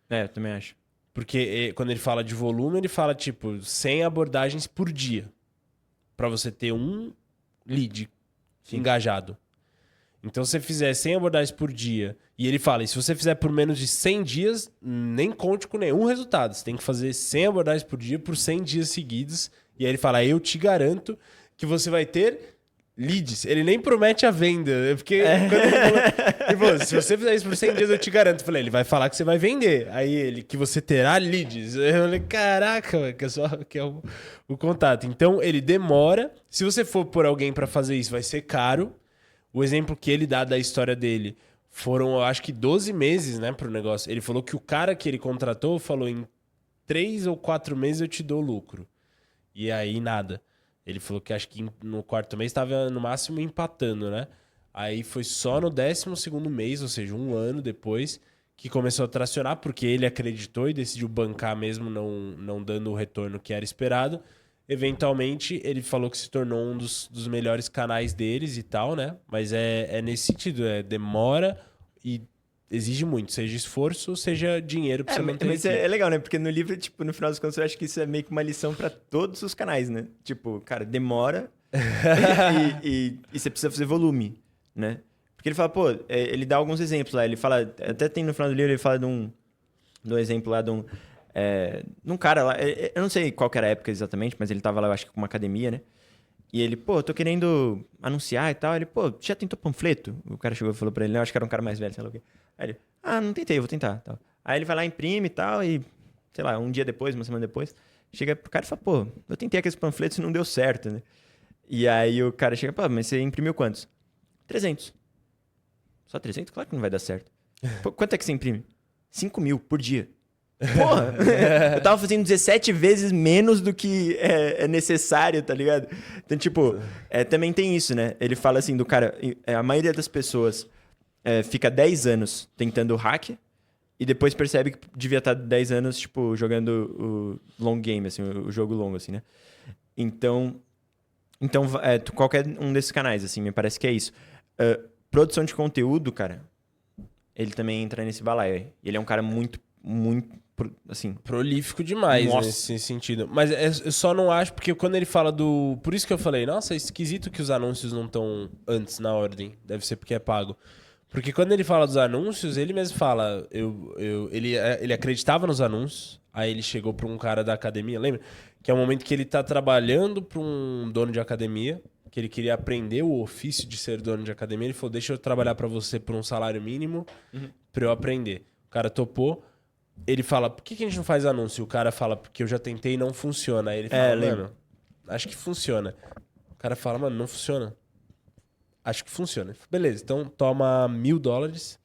Eu também acho. Porque quando ele fala de volume, ele fala, tipo, 100 abordagens por dia. Para você ter um lead engajado. Então, se você fizer 100 abordagens por dia, e ele fala, e se você fizer por menos de 100 dias, nem conte com nenhum resultado. Você tem que fazer 100 abordagens por dia por 100 dias seguidos. E aí ele fala, eu te garanto que você vai ter leads. Ele nem promete a venda. Porque quando ele falou, se você fizer isso por 100 dias, eu te garanto. Eu falei, ele vai falar que você vai vender. Aí ele, que você terá leads. Eu falei, caraca, que é o contato. Então, ele demora. Se você for por alguém para fazer isso, vai ser caro. O exemplo que ele dá da história dele foram, eu acho que 12 meses, né, pro negócio. Ele falou que o cara que ele contratou falou, em 3 ou 4 meses eu te dou lucro. E aí, nada. Ele falou que acho que no quarto mês estava no máximo empatando, né? Aí foi só no 12º mês, ou seja, um ano depois, que começou a tracionar, porque ele acreditou e decidiu bancar mesmo, não dando o retorno que era esperado. Eventualmente, ele falou que se tornou um dos melhores canais deles e tal, né? Mas é nesse sentido, demora e exige muito, seja esforço, seja dinheiro pra você manter Mas a equipe. é legal, né? Porque no livro, tipo, no final das contas, eu acho que isso é meio que uma lição pra todos os canais, né? Tipo, cara, demora e você precisa fazer volume, né? Porque ele fala, pô, ele dá alguns exemplos lá. Ele fala, até tem no final do livro, ele fala de um exemplo lá de um cara lá. Eu não sei qual que era a época exatamente, mas ele tava lá, eu acho que com uma academia, né? E ele, pô, tô querendo anunciar e tal. Ele, pô, já tentou panfleto? O cara chegou e falou pra ele, não, acho que era um cara mais velho, sei lá o quê. Aí ele, não tentei, vou tentar. Tal. Aí ele vai lá, imprime e tal, e, sei lá, um dia depois, uma semana depois, chega pro cara e fala, pô, eu tentei aqueles panfletos e não deu certo, né? E aí o cara chega, pô, mas você imprimiu quantos? 300. Só 300? Claro que não vai dar certo. Pô, quanto é que você imprime? 5.000 por dia. Porra! Eu tava fazendo 17 vezes menos do que é necessário, tá ligado? Então, tipo, também tem isso, né? Ele fala assim do cara... A maioria das pessoas fica 10 anos tentando hack e depois percebe que devia estar 10 anos, tipo, jogando o long game, assim, o jogo longo, assim, né? Então qualquer um desses canais, assim, me parece que é isso. Produção de conteúdo, cara, ele também entra nesse balaio. Ele é um cara muito, assim... Prolífico demais nesse sentido. Mas eu só não acho, porque quando ele fala do... Por isso que eu falei, nossa, é esquisito que os anúncios não estão antes na ordem. Deve ser porque é pago. Porque quando ele fala dos anúncios, ele mesmo fala... Ele acreditava nos anúncios, aí ele chegou para um cara da academia, lembra? Que é o momento que ele tá trabalhando para um dono de academia, que ele queria aprender o ofício de ser dono de academia. Ele falou, deixa eu trabalhar para você por um salário mínimo para eu aprender. O cara topou. Ele fala, por que a gente não faz anúncio? O cara fala, porque eu já tentei e não funciona. Aí ele fala, mano, acho que funciona. O cara fala, mano, não funciona. Acho que funciona. Beleza, então toma $1.000,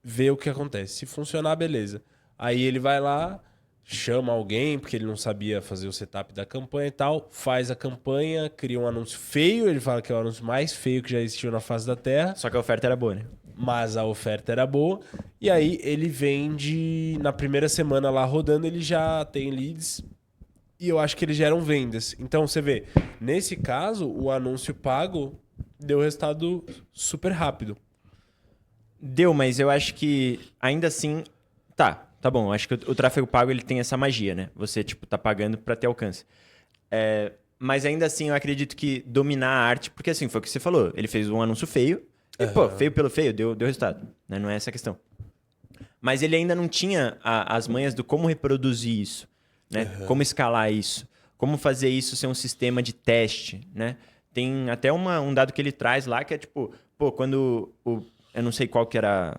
vê o que acontece. Se funcionar, beleza. Aí ele vai lá, chama alguém, porque ele não sabia fazer o setup da campanha e tal, faz a campanha, cria um anúncio feio, ele fala que é o anúncio mais feio que já existiu na face da Terra. Só que a oferta era boa, né? Mas a oferta era boa. E aí ele vende, na primeira semana lá rodando, ele já tem leads. E eu acho que eles geram vendas. Então você vê, nesse caso, o anúncio pago deu resultado super rápido. Deu, mas eu acho que ainda assim... Tá bom. Eu acho que o tráfego pago ele tem essa magia, né? Você, tipo, tá pagando pra ter alcance. Mas ainda assim, eu acredito que dominar a arte... Porque assim, foi o que você falou. Ele fez um anúncio feio. E, pô, feio pelo feio, deu resultado. Né? Não é essa a questão. Mas ele ainda não tinha as manhas do como reproduzir isso. Né? Como escalar isso. Como fazer isso ser um sistema de teste, né? Tem até um dado que ele traz lá que é tipo... Pô, quando eu não sei qual que era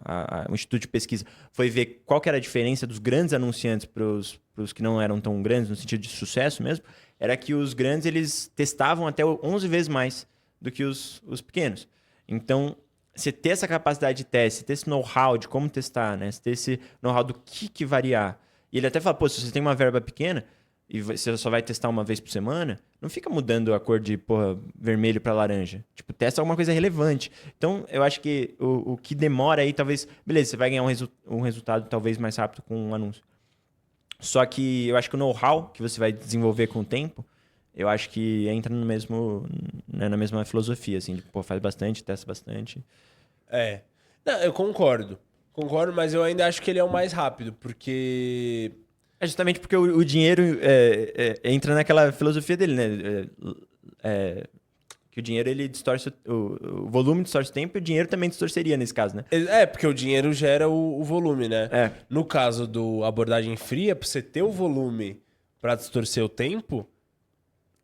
o Instituto de Pesquisa, foi ver qual que era a diferença dos grandes anunciantes para os que não eram tão grandes, no sentido de sucesso mesmo, era que os grandes, eles testavam até 11 vezes mais do que os pequenos. Então, você ter essa capacidade de teste, ter esse know-how de como testar, né? Você ter esse know-how do que variar. E ele até fala, pô, se você tem uma verba pequena e você só vai testar uma vez por semana, não fica mudando a cor de, porra, vermelho para laranja. Tipo, testa alguma coisa relevante. Então, eu acho que o que demora aí, talvez... Beleza, você vai ganhar um resultado talvez mais rápido com um anúncio. Só que eu acho que o know-how que você vai desenvolver com o tempo, eu acho que entra no mesmo, né, na mesma filosofia, assim, de, pô, faz bastante, testa bastante. Não, eu concordo. Concordo, mas eu ainda acho que ele é o mais rápido, porque... É justamente porque o dinheiro entra naquela filosofia dele, né? Que o dinheiro, ele distorce... O volume distorce o tempo e o dinheiro também distorceria nesse caso, né? Porque o dinheiro gera o volume, né? No caso do abordagem fria, pra você ter o volume pra distorcer o tempo,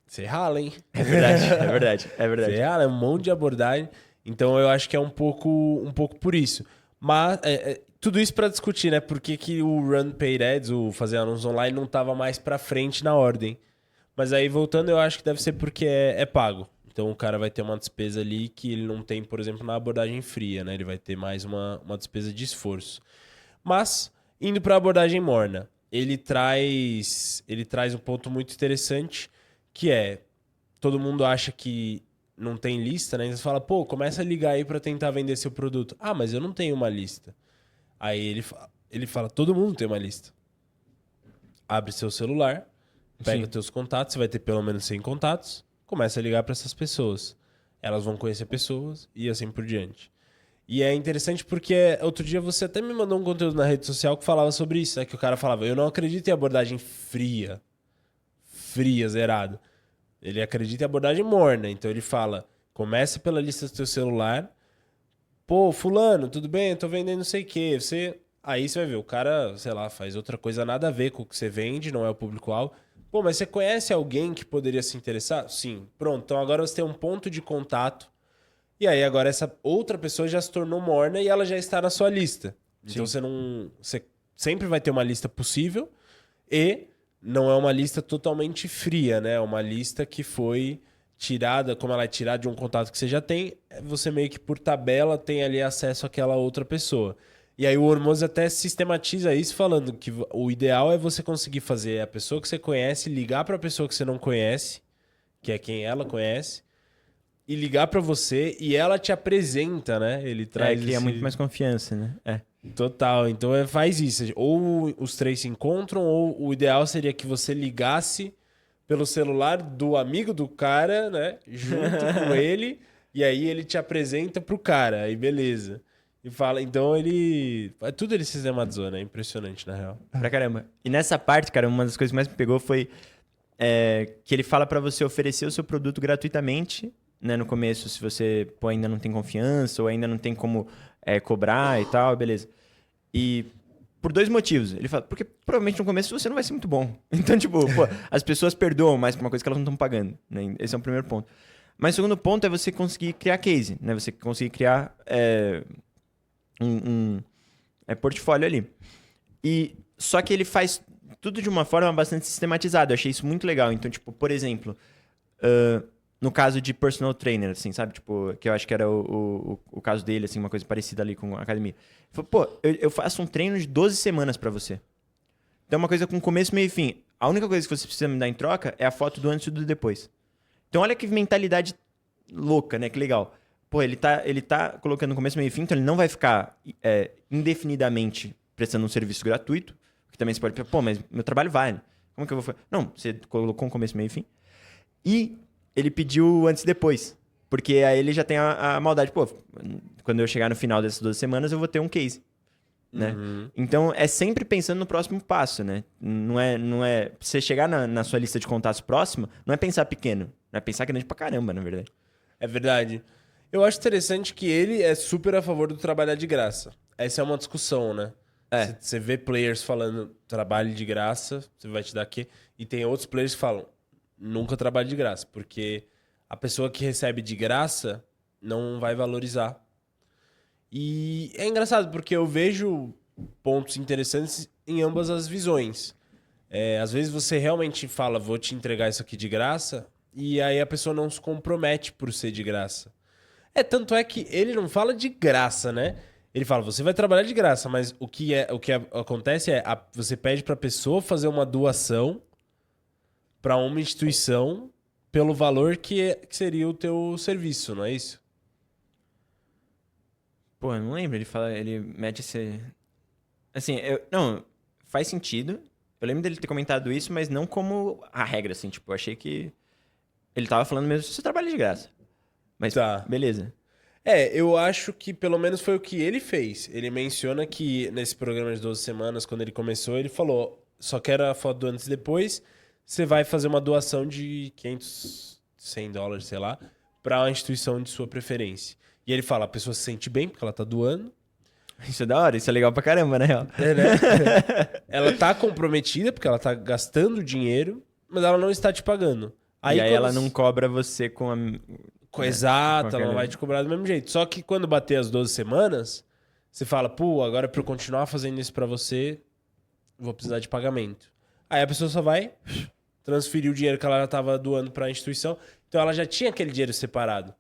você rala, hein? É verdade. Você rala, é um monte de abordagem. Então eu acho que é um pouco por isso. Mas tudo isso pra discutir, né? Por que o Run Paid Ads, o fazer anúncios online, não tava mais pra frente na ordem. Mas aí, voltando, eu acho que deve ser porque é pago. Então o cara vai ter uma despesa ali que ele não tem, por exemplo, na abordagem fria, né? Ele vai ter mais uma despesa de esforço. Mas, indo para a abordagem morna, ele traz um ponto muito interessante, que é todo mundo acha que não tem lista, né? Então você fala, pô, começa a ligar aí pra tentar vender seu produto. Ah, mas eu não tenho uma lista. Aí ele fala, todo mundo tem uma lista. Abre seu celular, pega Sim. teus contatos, você vai ter pelo menos 100 contatos, começa a ligar pra essas pessoas. Elas vão conhecer pessoas e assim por diante. E é interessante porque outro dia você até me mandou um conteúdo na rede social que falava sobre isso, né? Que o cara falava, eu não acredito em abordagem fria, zerado. Ele acredita em abordagem morna. Então ele fala, começa pela lista do teu celular. Pô, fulano, tudo bem? Eu tô vendendo não sei o quê. Aí você vai ver, o cara, sei lá, faz outra coisa nada a ver com o que você vende, não é o público-alvo. Pô, mas você conhece alguém que poderia se interessar? Sim. Pronto, então agora você tem um ponto de contato. E aí agora essa outra pessoa já se tornou morna e ela já está na sua lista. Então Sim. você sempre vai ter uma lista possível e não é uma lista totalmente fria, né? É uma lista que foi tirada, como ela é tirada de um contato que você já tem, você meio que por tabela tem ali acesso àquela outra pessoa. E aí o Hormozi até sistematiza isso falando que o ideal é você conseguir fazer a pessoa que você conhece ligar para a pessoa que você não conhece, que é quem ela conhece, e ligar pra você e ela te apresenta, né? Ele traz Cria muito mais confiança, né? Total. Então faz isso. Ou os três se encontram, ou o ideal seria que você ligasse pelo celular do amigo do cara, né? Junto com ele, e aí ele te apresenta pro cara, aí beleza. E fala, então ele. Tudo ele sistematizou, né? Impressionante, na real. Pra caramba. E nessa parte, cara, uma das coisas que mais me pegou foi que ele fala pra você oferecer o seu produto gratuitamente, né? No começo, se você pô, ainda não tem confiança ou ainda não tem como cobrar e tal, beleza. E por dois motivos. Ele fala, porque provavelmente no começo você não vai ser muito bom. Então, tipo, pô, as pessoas perdoam mais por uma coisa que elas não estão pagando, né? Esse é o primeiro ponto. Mas o segundo ponto é você conseguir criar case, né? Você conseguir criar um portfólio ali. E só que ele faz tudo de uma forma bastante sistematizada. Eu achei isso muito legal. Então, tipo, por exemplo, no caso de personal trainer, assim, sabe? Tipo, que eu acho que era o caso dele, assim, uma coisa parecida ali com a academia. Ele falou, pô, eu faço um treino de 12 semanas pra você. Então, é uma coisa com começo, meio e fim. A única coisa que você precisa me dar em troca é a foto do antes e do depois. Então, olha que mentalidade louca, né? Que legal. Pô, ele tá colocando começo, meio e fim, então ele não vai ficar indefinidamente prestando um serviço gratuito, que também você pode pensar, pô, mas meu trabalho vale. Como que eu vou fazer? Não, você colocou um começo, meio e fim. E ele pediu antes e depois. Porque aí ele já tem a maldade. Pô, quando eu chegar no final dessas 12 semanas, eu vou ter um case. Né? Uhum. Então, é sempre pensando no próximo passo, né? Não é você chegar na sua lista de contatos próxima, não é pensar pequeno. É pensar grande pra caramba, na verdade. É verdade. Eu acho interessante que ele é super a favor do trabalhar de graça. Essa é uma discussão, né? Você vê players falando trabalho de graça, você vai te dar aqui. E tem outros players que falam nunca trabalhe de graça, porque a pessoa que recebe de graça não vai valorizar. E é engraçado, porque eu vejo pontos interessantes em ambas as visões. Às vezes você realmente fala, vou te entregar isso aqui de graça, e aí a pessoa não se compromete por ser de graça. Tanto é que ele não fala de graça, né? Ele fala, você vai trabalhar de graça, mas acontece é, você pede pra pessoa fazer uma doação pra uma instituição pelo valor que seria o teu serviço, não é isso? Pô, eu não lembro. Ele mete esse. Assim, não, faz sentido. Eu lembro dele ter comentado isso, mas não como a regra, assim. Tipo, eu achei que ele tava falando mesmo, você trabalha de graça. Mas, Tá. beleza. Eu acho que pelo menos foi o que ele fez. Ele menciona que nesse programa de 12 semanas, quando ele começou, ele falou: só quero a foto do antes e depois. Você vai fazer uma doação de 500, 100 dólares, sei lá, para a instituição de sua preferência. E ele fala: a pessoa se sente bem porque ela tá doando. Isso é da hora, isso é legal pra caramba, na real. Né? Ela tá comprometida porque ela tá gastando dinheiro, mas ela não está te pagando. E aí ela não cobra você com a. Exato, ela não aquela- vai te cobrar do mesmo jeito. Só que quando bater as 12 semanas, você fala, pô, agora pra eu continuar fazendo isso pra você, vou precisar de pagamento. Aí a pessoa só vai transferir o dinheiro que ela já tava doando pra instituição. Então ela já tinha aquele dinheiro separado.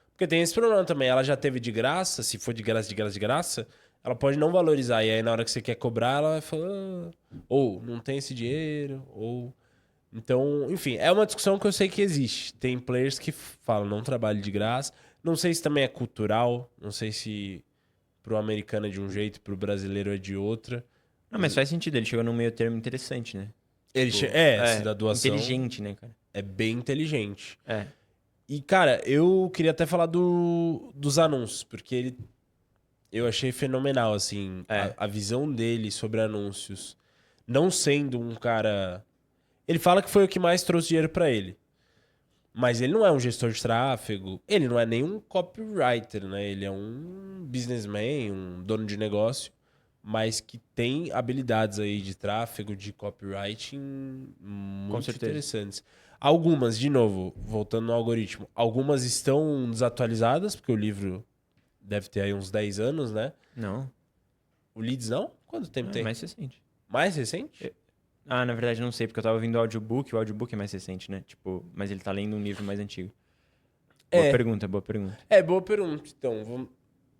Porque tem esse problema também, ela já teve de graça, se for de graça, de graça, de graça, ela pode não valorizar. E aí na hora que você quer cobrar, ela vai falar, ou não tem esse dinheiro, ou Então, enfim, é uma discussão que eu sei que existe. Tem players que falam, não trabalho de graça. Não sei se também é cultural, não sei se pro americano é de um jeito, pro brasileiro é de outra. Não, mas faz sentido, ele chegou num meio termo interessante, né? Ele Tipo, essa da doação inteligente, né, cara? é bem inteligente. É. E, cara, eu queria até falar dos anúncios, porque eu achei fenomenal, assim, É. a visão dele sobre anúncios. Não sendo um cara... Ele fala que foi o que mais trouxe dinheiro pra ele. Mas ele não é um gestor de tráfego, ele não é nem um copywriter, né? Ele é um businessman, um dono de negócio, mas que tem habilidades aí de tráfego, de copywriting muito certeza. interessantes. Algumas, de novo, voltando no algoritmo, algumas estão desatualizadas, porque o livro deve ter aí uns 10 anos, né? Não, O Leads não? Quanto tempo é tem? mais recente. Mais recente? Ah, na verdade não sei, porque eu tava ouvindo o audiobook é mais recente, né? Tipo, mas ele tá lendo um livro mais antigo. Boa pergunta, boa pergunta. É, boa pergunta. Então,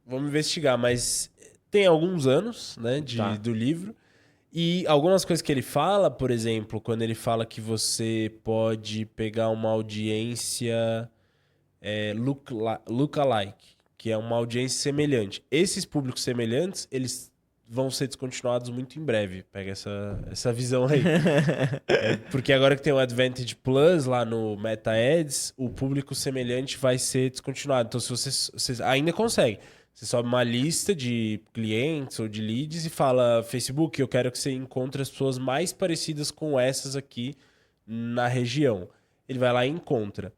vamos investigar, mas tem alguns anos, né, Tá. do livro. E algumas coisas que ele fala, por exemplo, quando ele fala que você pode pegar uma audiência lookalike, que é uma audiência semelhante. Esses públicos semelhantes, eles vão ser descontinuados muito em breve. Pega essa visão aí. Porque agora que tem o Advantage Plus lá no Meta Ads, o público semelhante vai ser descontinuado. Então, se você ainda consegue, você sobe uma lista de clientes ou de leads e fala: Facebook, eu quero que você encontre as pessoas mais parecidas com essas aqui na região. Ele vai lá e encontra.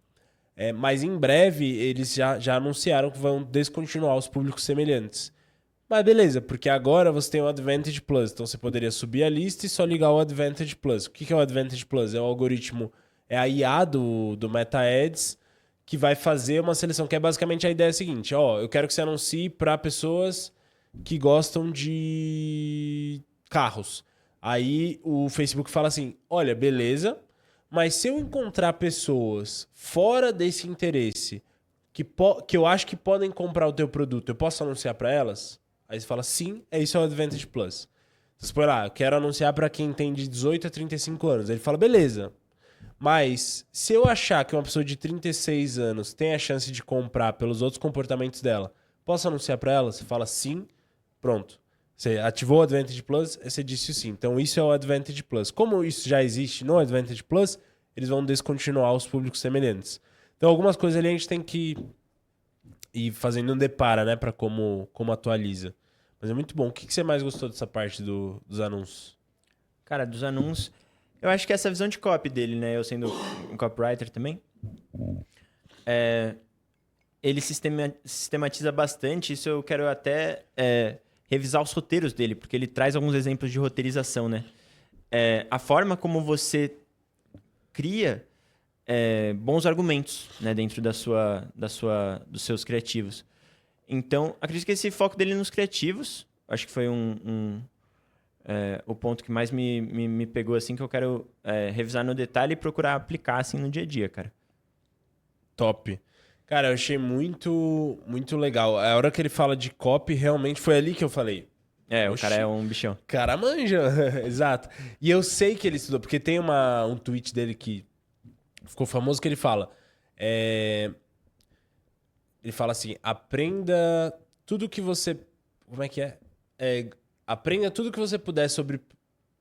Mas em breve eles já anunciaram que vão descontinuar os públicos semelhantes. Mas beleza, porque agora você tem o Advantage Plus. Então você poderia subir a lista e só ligar o Advantage Plus. O que é o Advantage Plus? É o algoritmo, é a IA do Meta Ads que vai fazer uma seleção, que é basicamente a ideia seguinte: ó, eu quero que você anuncie para pessoas que gostam de carros. Aí o Facebook fala assim: olha, beleza, mas se eu encontrar pessoas fora desse interesse que eu acho que podem comprar o teu produto, eu posso anunciar para elas? Aí você fala, sim, isso é o Advantage Plus. Você põe lá, eu quero anunciar para quem tem de 18 a 35 anos. Ele fala, beleza. Mas se eu achar que uma pessoa de 36 anos tem a chance de comprar pelos outros comportamentos dela, posso anunciar para ela? Você fala sim, pronto. Você ativou o Advantage Plus, você disse sim. Então isso é o Advantage Plus. Como isso já existe no Advantage Plus, eles vão descontinuar os públicos semelhantes. Então algumas coisas ali a gente tem que ir fazendo um depara, né, para como atualiza. Mas é muito bom. O que você mais gostou dessa parte dos anúncios? Cara, dos anúncios, eu acho que essa visão de copy dele, né? Eu sendo um copywriter também, ele sistematiza bastante. Isso eu quero até revisar os roteiros dele, porque ele traz alguns exemplos de roteirização, né? A forma como você cria bons argumentos, né, dentro dos seus criativos. Então, acredito que esse foco dele nos criativos, acho que foi o ponto que mais me pegou, assim, que eu quero revisar no detalhe e procurar aplicar, assim, no dia a dia, cara. Top. Cara, eu achei muito, muito legal. A hora que ele fala de copy, realmente foi ali que eu falei. O cara é um bichão. Cara manja, exato. E eu sei que ele estudou, porque tem um tweet dele que ficou famoso que ele fala... Ele fala assim, aprenda tudo que você... Como é que é? Aprenda tudo que você puder sobre...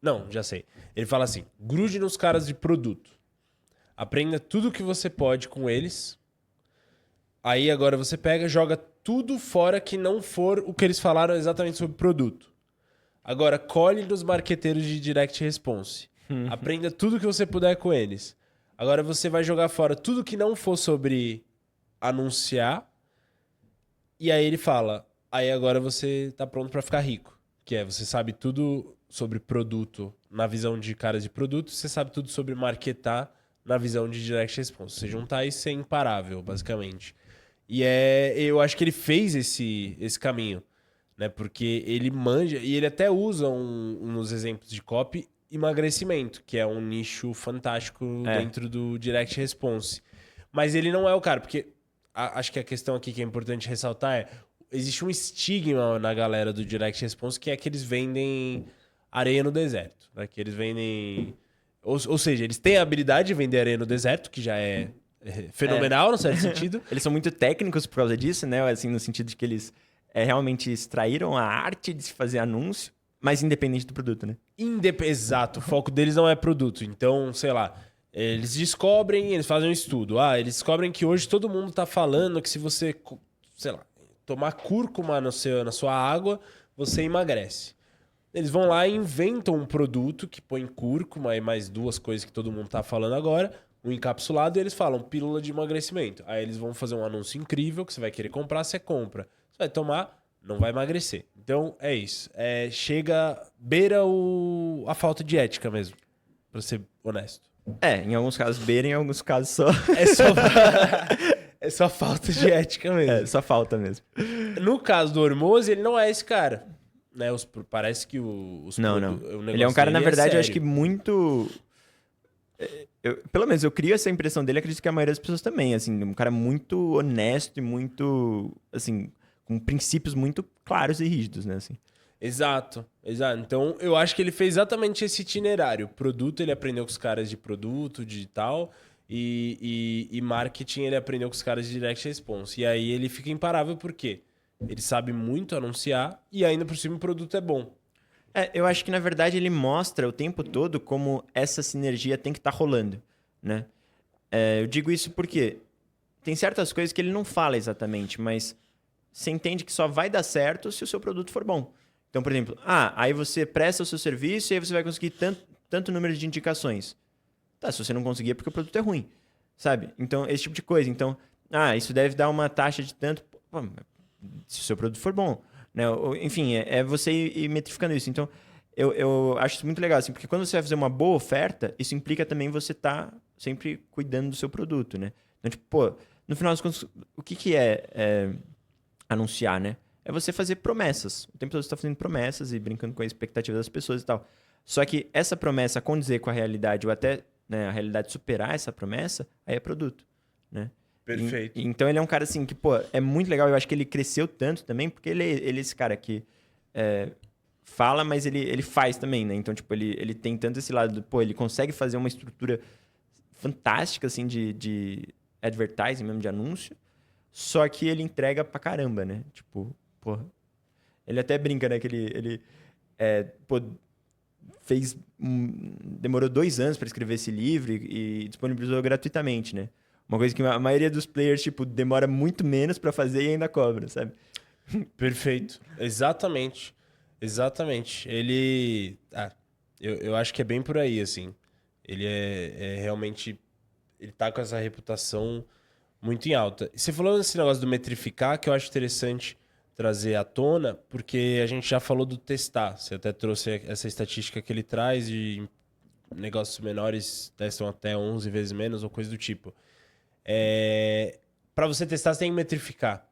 Não, já sei. Ele fala assim, grude nos caras de produto. Aprenda tudo que você pode com eles. Aí agora você pega, joga tudo fora que não for o que eles falaram exatamente sobre produto. Agora, colhe nos marqueteiros de direct response. Aprenda tudo que você puder com eles. Agora você vai jogar fora tudo que não for sobre anunciar. E aí ele fala, aí agora você tá pronto pra ficar rico. Que é, você sabe tudo sobre produto na visão de caras de produto, você sabe tudo sobre marketar na visão de direct response. Você juntar isso é imparável, basicamente. E eu acho que ele fez esse caminho, né? Porque ele manja, e ele até usa nos exemplos de copy, emagrecimento, que é um nicho fantástico dentro do direct response. Mas ele não é o cara, porque acho que a questão aqui que é importante ressaltar existe um estigma na galera do direct response que é que eles vendem areia no deserto, né? Que eles vendem Ou seja, eles têm a habilidade de vender areia no deserto, que já é fenomenal, no certo sentido. Eles são muito técnicos por causa disso, né? Assim, no sentido de que eles realmente extraíram a arte de se fazer anúncio, mas independente do produto, né? Exato, o foco deles não é produto. Então, sei lá, eles descobrem, eles fazem um estudo. Eles descobrem que hoje todo mundo tá falando que se você, sei lá, tomar cúrcuma na sua água, você emagrece. Eles vão lá e inventam um produto que põe cúrcuma e mais duas coisas que todo mundo tá falando agora, um encapsulado, e eles falam pílula de emagrecimento. Aí eles vão fazer um anúncio incrível que você vai querer comprar, você compra. Você vai tomar, não vai emagrecer. Então é isso. Beira a falta de ética mesmo, pra ser honesto. Em alguns casos beira, em alguns casos só. É só falta de ética mesmo. Só falta mesmo. No caso do Hormozi, ele não é esse cara. Né? Parece que Não. Ele é um cara, na verdade, eu acho que muito... pelo menos eu crio essa impressão dele, acredito que a maioria das pessoas também, assim, um cara muito honesto e muito, assim, com princípios muito claros e rígidos, né, assim. Exato. Então, eu acho que ele fez exatamente esse itinerário. Produto, ele aprendeu com os caras de produto, digital, e marketing, ele aprendeu com os caras de direct response. E aí ele fica imparável, por quê? Ele sabe muito anunciar e ainda por cima o produto é bom. Eu acho que, na verdade, ele mostra o tempo todo como essa sinergia tem que estar rolando, né? Eu digo isso porque tem certas coisas que ele não fala exatamente, mas você entende que só vai dar certo se o seu produto for bom. Então, por exemplo, aí você presta o seu serviço e aí você vai conseguir tanto número de indicações. Tá, se você não conseguir é porque o produto é ruim, sabe? Então, esse tipo de coisa. Então, isso deve dar uma taxa de tanto... Pô, se o seu produto for bom, né? Enfim, é você ir metrificando isso. Então, eu acho isso muito legal, assim, porque quando você vai fazer uma boa oferta, isso implica também você estar sempre cuidando do seu produto, né? Então, tipo, pô, no final das contas, o que é anunciar, né? É você fazer promessas. O tempo todo você está fazendo promessas e brincando com a expectativa das pessoas e tal. Só que essa promessa condizer com a realidade ou até, né, a realidade superar essa promessa, aí é produto, né? Perfeito. Então ele é um cara assim que, pô, é muito legal. Eu acho que ele cresceu tanto também, porque ele é esse cara que fala, mas ele faz também, né? Então, tipo, ele tem tanto esse lado, pô, ele consegue fazer uma estrutura fantástica, assim, de advertising mesmo, de anúncio, só que ele entrega pra caramba, né? Tipo, porra. Ele até brinca, né? Que ele demorou 2 anos para escrever esse livro e disponibilizou gratuitamente, né? Uma coisa que a maioria dos players, tipo, demora muito menos para fazer e ainda cobra, sabe? Perfeito. Exatamente. Ele... eu acho que é bem por aí, assim. Ele é realmente... Ele tá com essa reputação muito em alta. E você falou desse negócio do metrificar, que eu acho interessante trazer à tona, porque a gente já falou do testar. Você até trouxe essa estatística que ele traz de negócios menores testam até 11 vezes menos ou coisa do tipo. Para você testar, você tem que metrificar.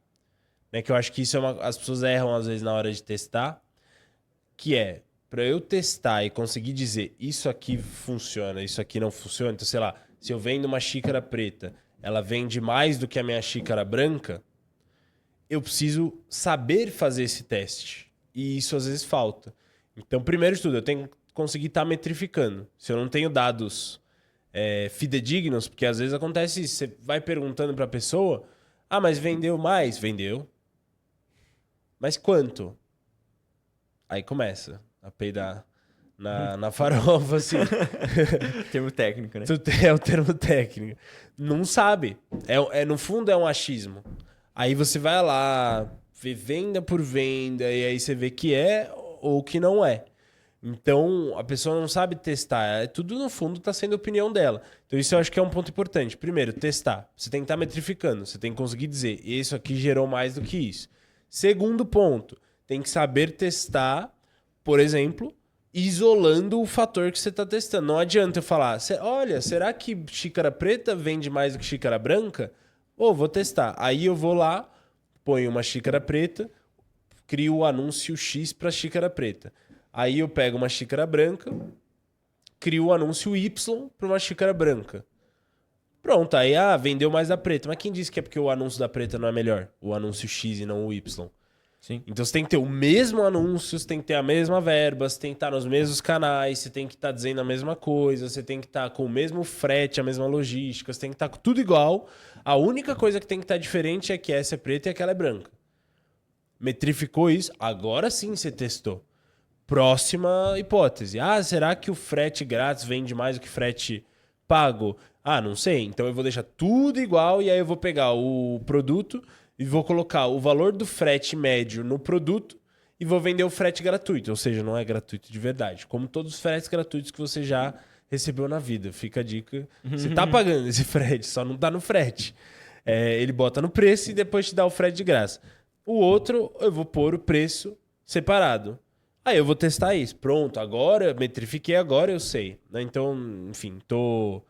Né? Que eu acho que isso as pessoas erram às vezes na hora de testar. Que para eu testar e conseguir dizer isso aqui funciona, isso aqui não funciona. Então, sei lá, se eu vendo uma xícara preta, ela vende mais do que a minha xícara branca, eu preciso saber fazer esse teste. E isso às vezes falta. Então, primeiro de tudo, eu tenho que conseguir estar metrificando. Se eu não tenho dados fidedignos, porque às vezes acontece isso, você vai perguntando para a pessoa, mas vendeu mais? Vendeu. Mas quanto? Aí começa a peidar na farofa, assim. Termo técnico, né? É o termo técnico. Não sabe. No fundo é um achismo. Aí você vai lá, vê venda por venda, e aí você vê que é ou que não é. Então, a pessoa não sabe testar. Tudo, no fundo, está sendo a opinião dela. Então, isso eu acho que é um ponto importante. Primeiro, testar. Você tem que estar metrificando. Você tem que conseguir dizer, isso aqui gerou mais do que isso. Segundo ponto, tem que saber testar, por exemplo, isolando o fator que você está testando. Não adianta eu falar, olha, será que xícara preta vende mais do que xícara branca? Vou testar. Aí eu vou lá, ponho uma xícara preta, crio o anúncio X para xícara preta. Aí eu pego uma xícara branca, crio o anúncio Y para uma xícara branca. Pronto, aí vendeu mais da preta. Mas quem disse que é porque o anúncio da preta não é melhor? O anúncio X e não o Y. Sim. Então você tem que ter o mesmo anúncio, você tem que ter a mesma verba, você tem que estar nos mesmos canais, você tem que estar dizendo a mesma coisa, você tem que estar com o mesmo frete, a mesma logística, você tem que estar com tudo igual. A única coisa que tem que estar diferente é que essa é preta e aquela é branca. Metrificou isso, agora sim você testou. Próxima hipótese. Ah, será que o frete grátis vende mais do que frete pago? Ah, não sei. Então eu vou deixar tudo igual e aí eu vou pegar o produto e vou colocar o valor do frete médio no produto e vou vender o frete gratuito. Ou seja, não é gratuito de verdade. Como todos os fretes gratuitos que você já recebeu na vida. Fica a dica. Você tá pagando esse frete, só não tá no frete. Ele bota no preço e depois te dá o frete de graça. O outro, eu vou pôr o preço separado. Aí eu vou testar isso. Pronto, agora, metrifiquei, agora eu sei. Né? Então, enfim, tô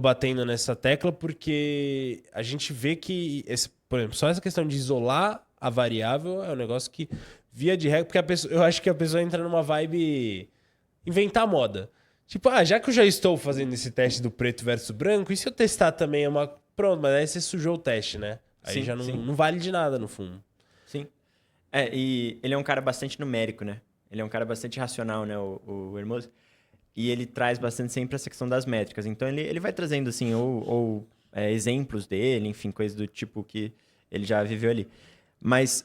batendo nessa tecla porque a gente vê que, por exemplo, só essa questão de isolar a variável é um negócio que, via de regra, porque eu acho que a pessoa entra numa vibe inventar moda. Tipo, já que eu já estou fazendo esse teste do preto versus branco, e se eu testar também Pronto, mas aí você sujou o teste, né? Aí Sim, já não, sim. não vale de nada, no fundo. Sim. E ele é um cara bastante numérico, né? Ele é um cara bastante racional, né, o Hermoso. E ele traz bastante sempre essa questão das métricas. Então, ele vai trazendo, assim, exemplos dele, enfim, coisas do tipo que ele já viveu ali. Mas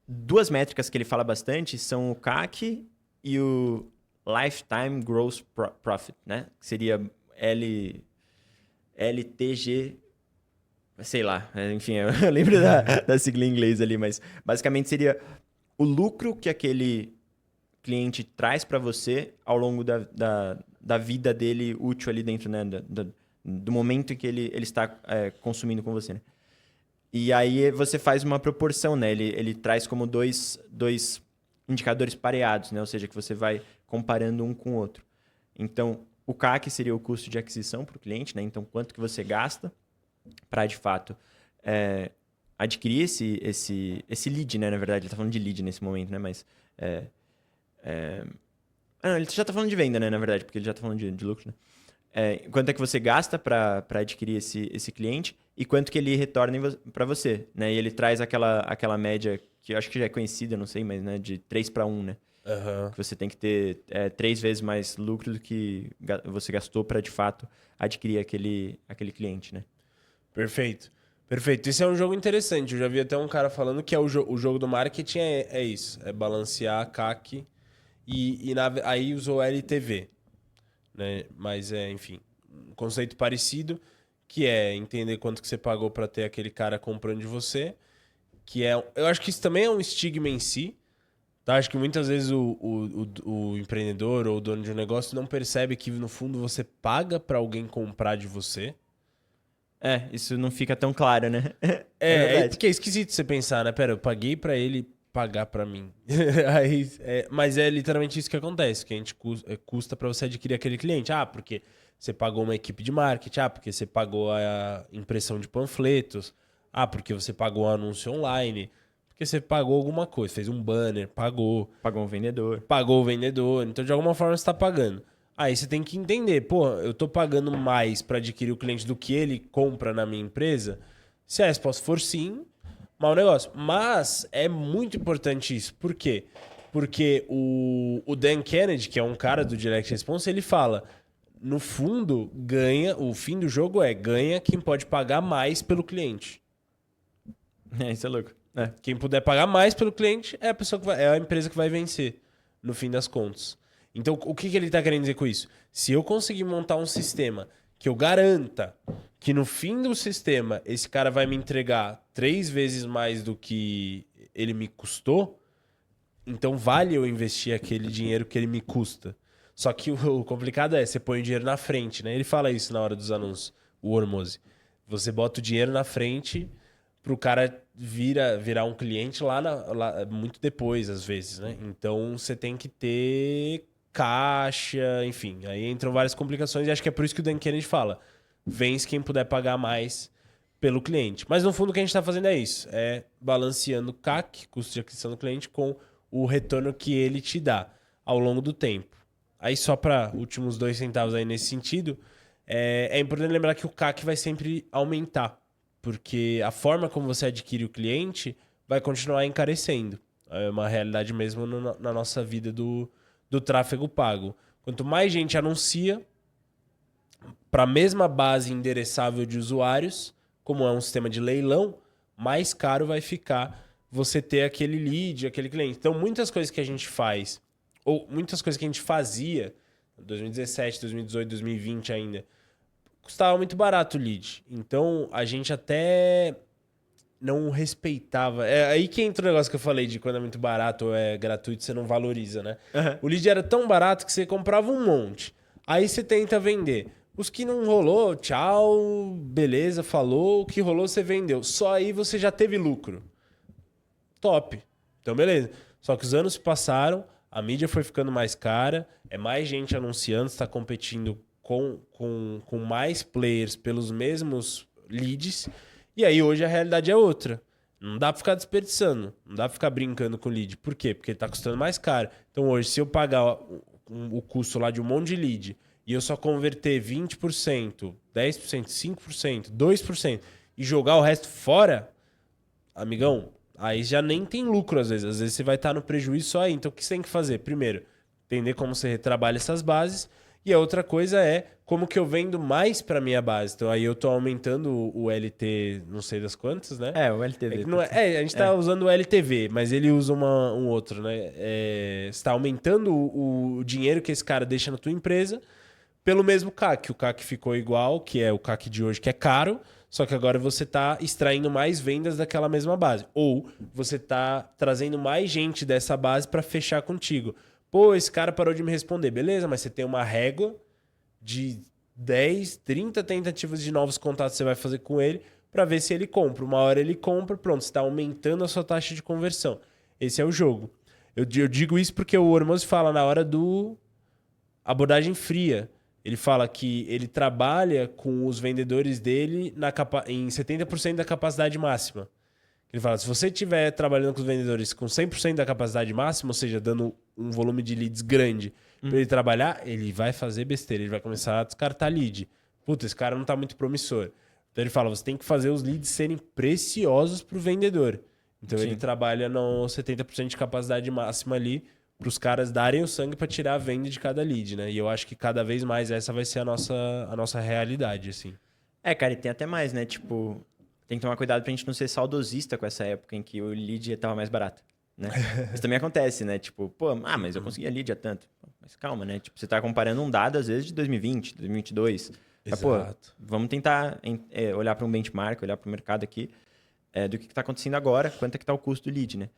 duas métricas que ele fala bastante são o CAC e o Lifetime Gross Profit, né? Que seria LTG, sei lá, enfim, eu lembro da sigla em inglês ali, mas basicamente seria o lucro que aquele cliente traz para você ao longo da vida dele útil ali dentro, né? Do momento em que ele está consumindo com você, né? E aí você faz uma proporção, né? Ele traz como dois indicadores pareados, né? Ou seja, que você vai comparando um com o outro. Então, o CAC seria o custo de aquisição para o cliente, né? Então, quanto que você gasta para, de fato, adquirir esse lead, né? Na verdade, ele está falando de lead nesse momento, né? Mas... não, ele já está falando de venda, né? Na verdade, porque ele já está falando de lucro, né? Quanto é que você gasta para adquirir esse cliente e quanto que ele retorna para você, né? E ele traz aquela média que eu acho que já é conhecida, não sei, mas né, de 3-1, né? Uhum. Que você tem que ter 3 vezes mais lucro do que você gastou para, de fato, adquirir aquele cliente, né? Perfeito. Perfeito. Esse é um jogo interessante. Eu já vi até um cara falando que o jogo do marketing é isso. É balancear a CAC aí usou LTV. Né? Mas enfim, um conceito parecido, que é entender quanto que você pagou para ter aquele cara comprando de você, eu acho que isso também é um estigma em si, tá? Acho que muitas vezes o empreendedor ou o dono de um negócio não percebe que no fundo você paga para alguém comprar de você. Isso não fica tão claro, né? É verdade. Porque é esquisito você pensar, né? Pera, eu paguei para ele pagar para mim. Mas é literalmente isso que acontece, que a gente custa para você adquirir aquele cliente. Porque você pagou uma equipe de marketing, porque você pagou a impressão de panfletos, porque você pagou o anúncio online, porque você pagou alguma coisa, fez um banner, pagou. Pagou um vendedor. Pagou o vendedor, então de alguma forma você está pagando. Aí você tem que entender, eu tô pagando mais para adquirir o cliente do que ele compra na minha empresa? Se a resposta for sim, mau negócio. Mas é muito importante isso. Por quê? Porque o Dan Kennedy, que é um cara do Direct Response, ele fala, no fundo, o fim do jogo ganha quem pode pagar mais pelo cliente. Isso é louco. Quem puder pagar mais pelo cliente é a pessoa é a empresa que vai vencer, no fim das contas. Então, o que ele está querendo dizer com isso? Se eu conseguir montar um sistema que eu garanta que no fim do sistema esse cara vai me entregar 3 vezes mais do que ele me custou, então vale eu investir aquele dinheiro que ele me custa. Só que o complicado você põe o dinheiro na frente, né? Ele fala isso na hora dos anúncios, o Hormozzi. Você bota o dinheiro na frente pro cara virar um cliente lá muito depois, às vezes, né? Então você tem que ter caixa, enfim. Aí entram várias complicações e acho que é por isso que o Dan Kennedy fala: vence quem puder pagar mais pelo cliente. Mas no fundo o que a gente está fazendo é isso: balanceando o CAC, custo de aquisição do cliente, com o retorno que ele te dá ao longo do tempo. Aí só para últimos 2 centavos aí nesse sentido, é importante lembrar que o CAC vai sempre aumentar, porque a forma como você adquire o cliente vai continuar encarecendo. É uma realidade mesmo na nossa vida do tráfego pago. Quanto mais gente anuncia para a mesma base endereçável de usuários, como é um sistema de leilão, mais caro vai ficar você ter aquele lead, aquele cliente. Então, muitas coisas que a gente faz, ou muitas coisas que a gente fazia, 2017, 2018, 2020 ainda, custava muito barato o lead. Então, a gente até não respeitava. É aí que entra o negócio que eu falei de quando é muito barato ou é gratuito, você não valoriza, né? Uhum. O lead era tão barato que você comprava um monte. Aí você tenta vender. Os que não rolou, tchau, beleza, falou. O que rolou, você vendeu. Só aí você já teve lucro. Top. Então, beleza. Só que os anos passaram, a mídia foi ficando mais cara, é mais gente anunciando, está competindo com mais players pelos mesmos leads. E aí hoje a realidade é outra. Não dá pra ficar desperdiçando, não dá pra ficar brincando com lead. Por quê? Porque ele tá custando mais caro. Então hoje, se eu pagar o custo lá de um monte de lead e eu só converter 20%, 10%, 5%, 2% e jogar o resto fora, amigão, aí já nem tem lucro às vezes. Às vezes você vai estar no prejuízo só aí. Então o que você tem que fazer? Primeiro, entender como você retrabalha essas bases. E a outra coisa é como que eu vendo mais para minha base. Então aí eu tô aumentando o LT, não sei das quantas, né? O LTV. A gente tá usando o LTV, mas ele usa um outro, né? Você tá aumentando o dinheiro que esse cara deixa na tua empresa pelo mesmo CAC. O CAC ficou igual, que é o CAC de hoje, que é caro, só que agora você tá extraindo mais vendas daquela mesma base. Ou você tá trazendo mais gente dessa base para fechar contigo. Pô, esse cara parou de me responder. Beleza, mas você tem uma régua de 10, 30 tentativas de novos contatos que você vai fazer com ele para ver se ele compra. Uma hora ele compra, pronto, você está aumentando a sua taxa de conversão. Esse é o jogo. Eu digo isso porque o Hormozzi fala na hora do abordagem fria. Ele fala que ele trabalha com os vendedores dele em 70% da capacidade máxima. Ele fala, se você estiver trabalhando com os vendedores com 100% da capacidade máxima, ou seja, dando um volume de leads grande para ele trabalhar, ele vai fazer besteira, ele vai começar a descartar lead. Puta, esse cara não está muito promissor. Então ele fala, você tem que fazer os leads serem preciosos para o vendedor. Então ele trabalha no 70% de capacidade máxima ali para os caras darem o sangue para tirar a venda de cada lead, né? E eu acho que cada vez mais essa vai ser a nossa realidade, assim. Cara, e tem até mais, né? Tipo, tem que tomar cuidado pra gente não ser saudosista com essa época em que o lead tava mais barato, né? Isso também acontece, né? Tipo, mas eu conseguia lead a tanto. Mas calma, né? Tipo, você tá comparando um dado, às vezes, de 2020, 2022. Mas, vamos tentar olhar para um benchmark, olhar para o mercado aqui, do que tá acontecendo agora, quanto é que tá o custo do lead, né?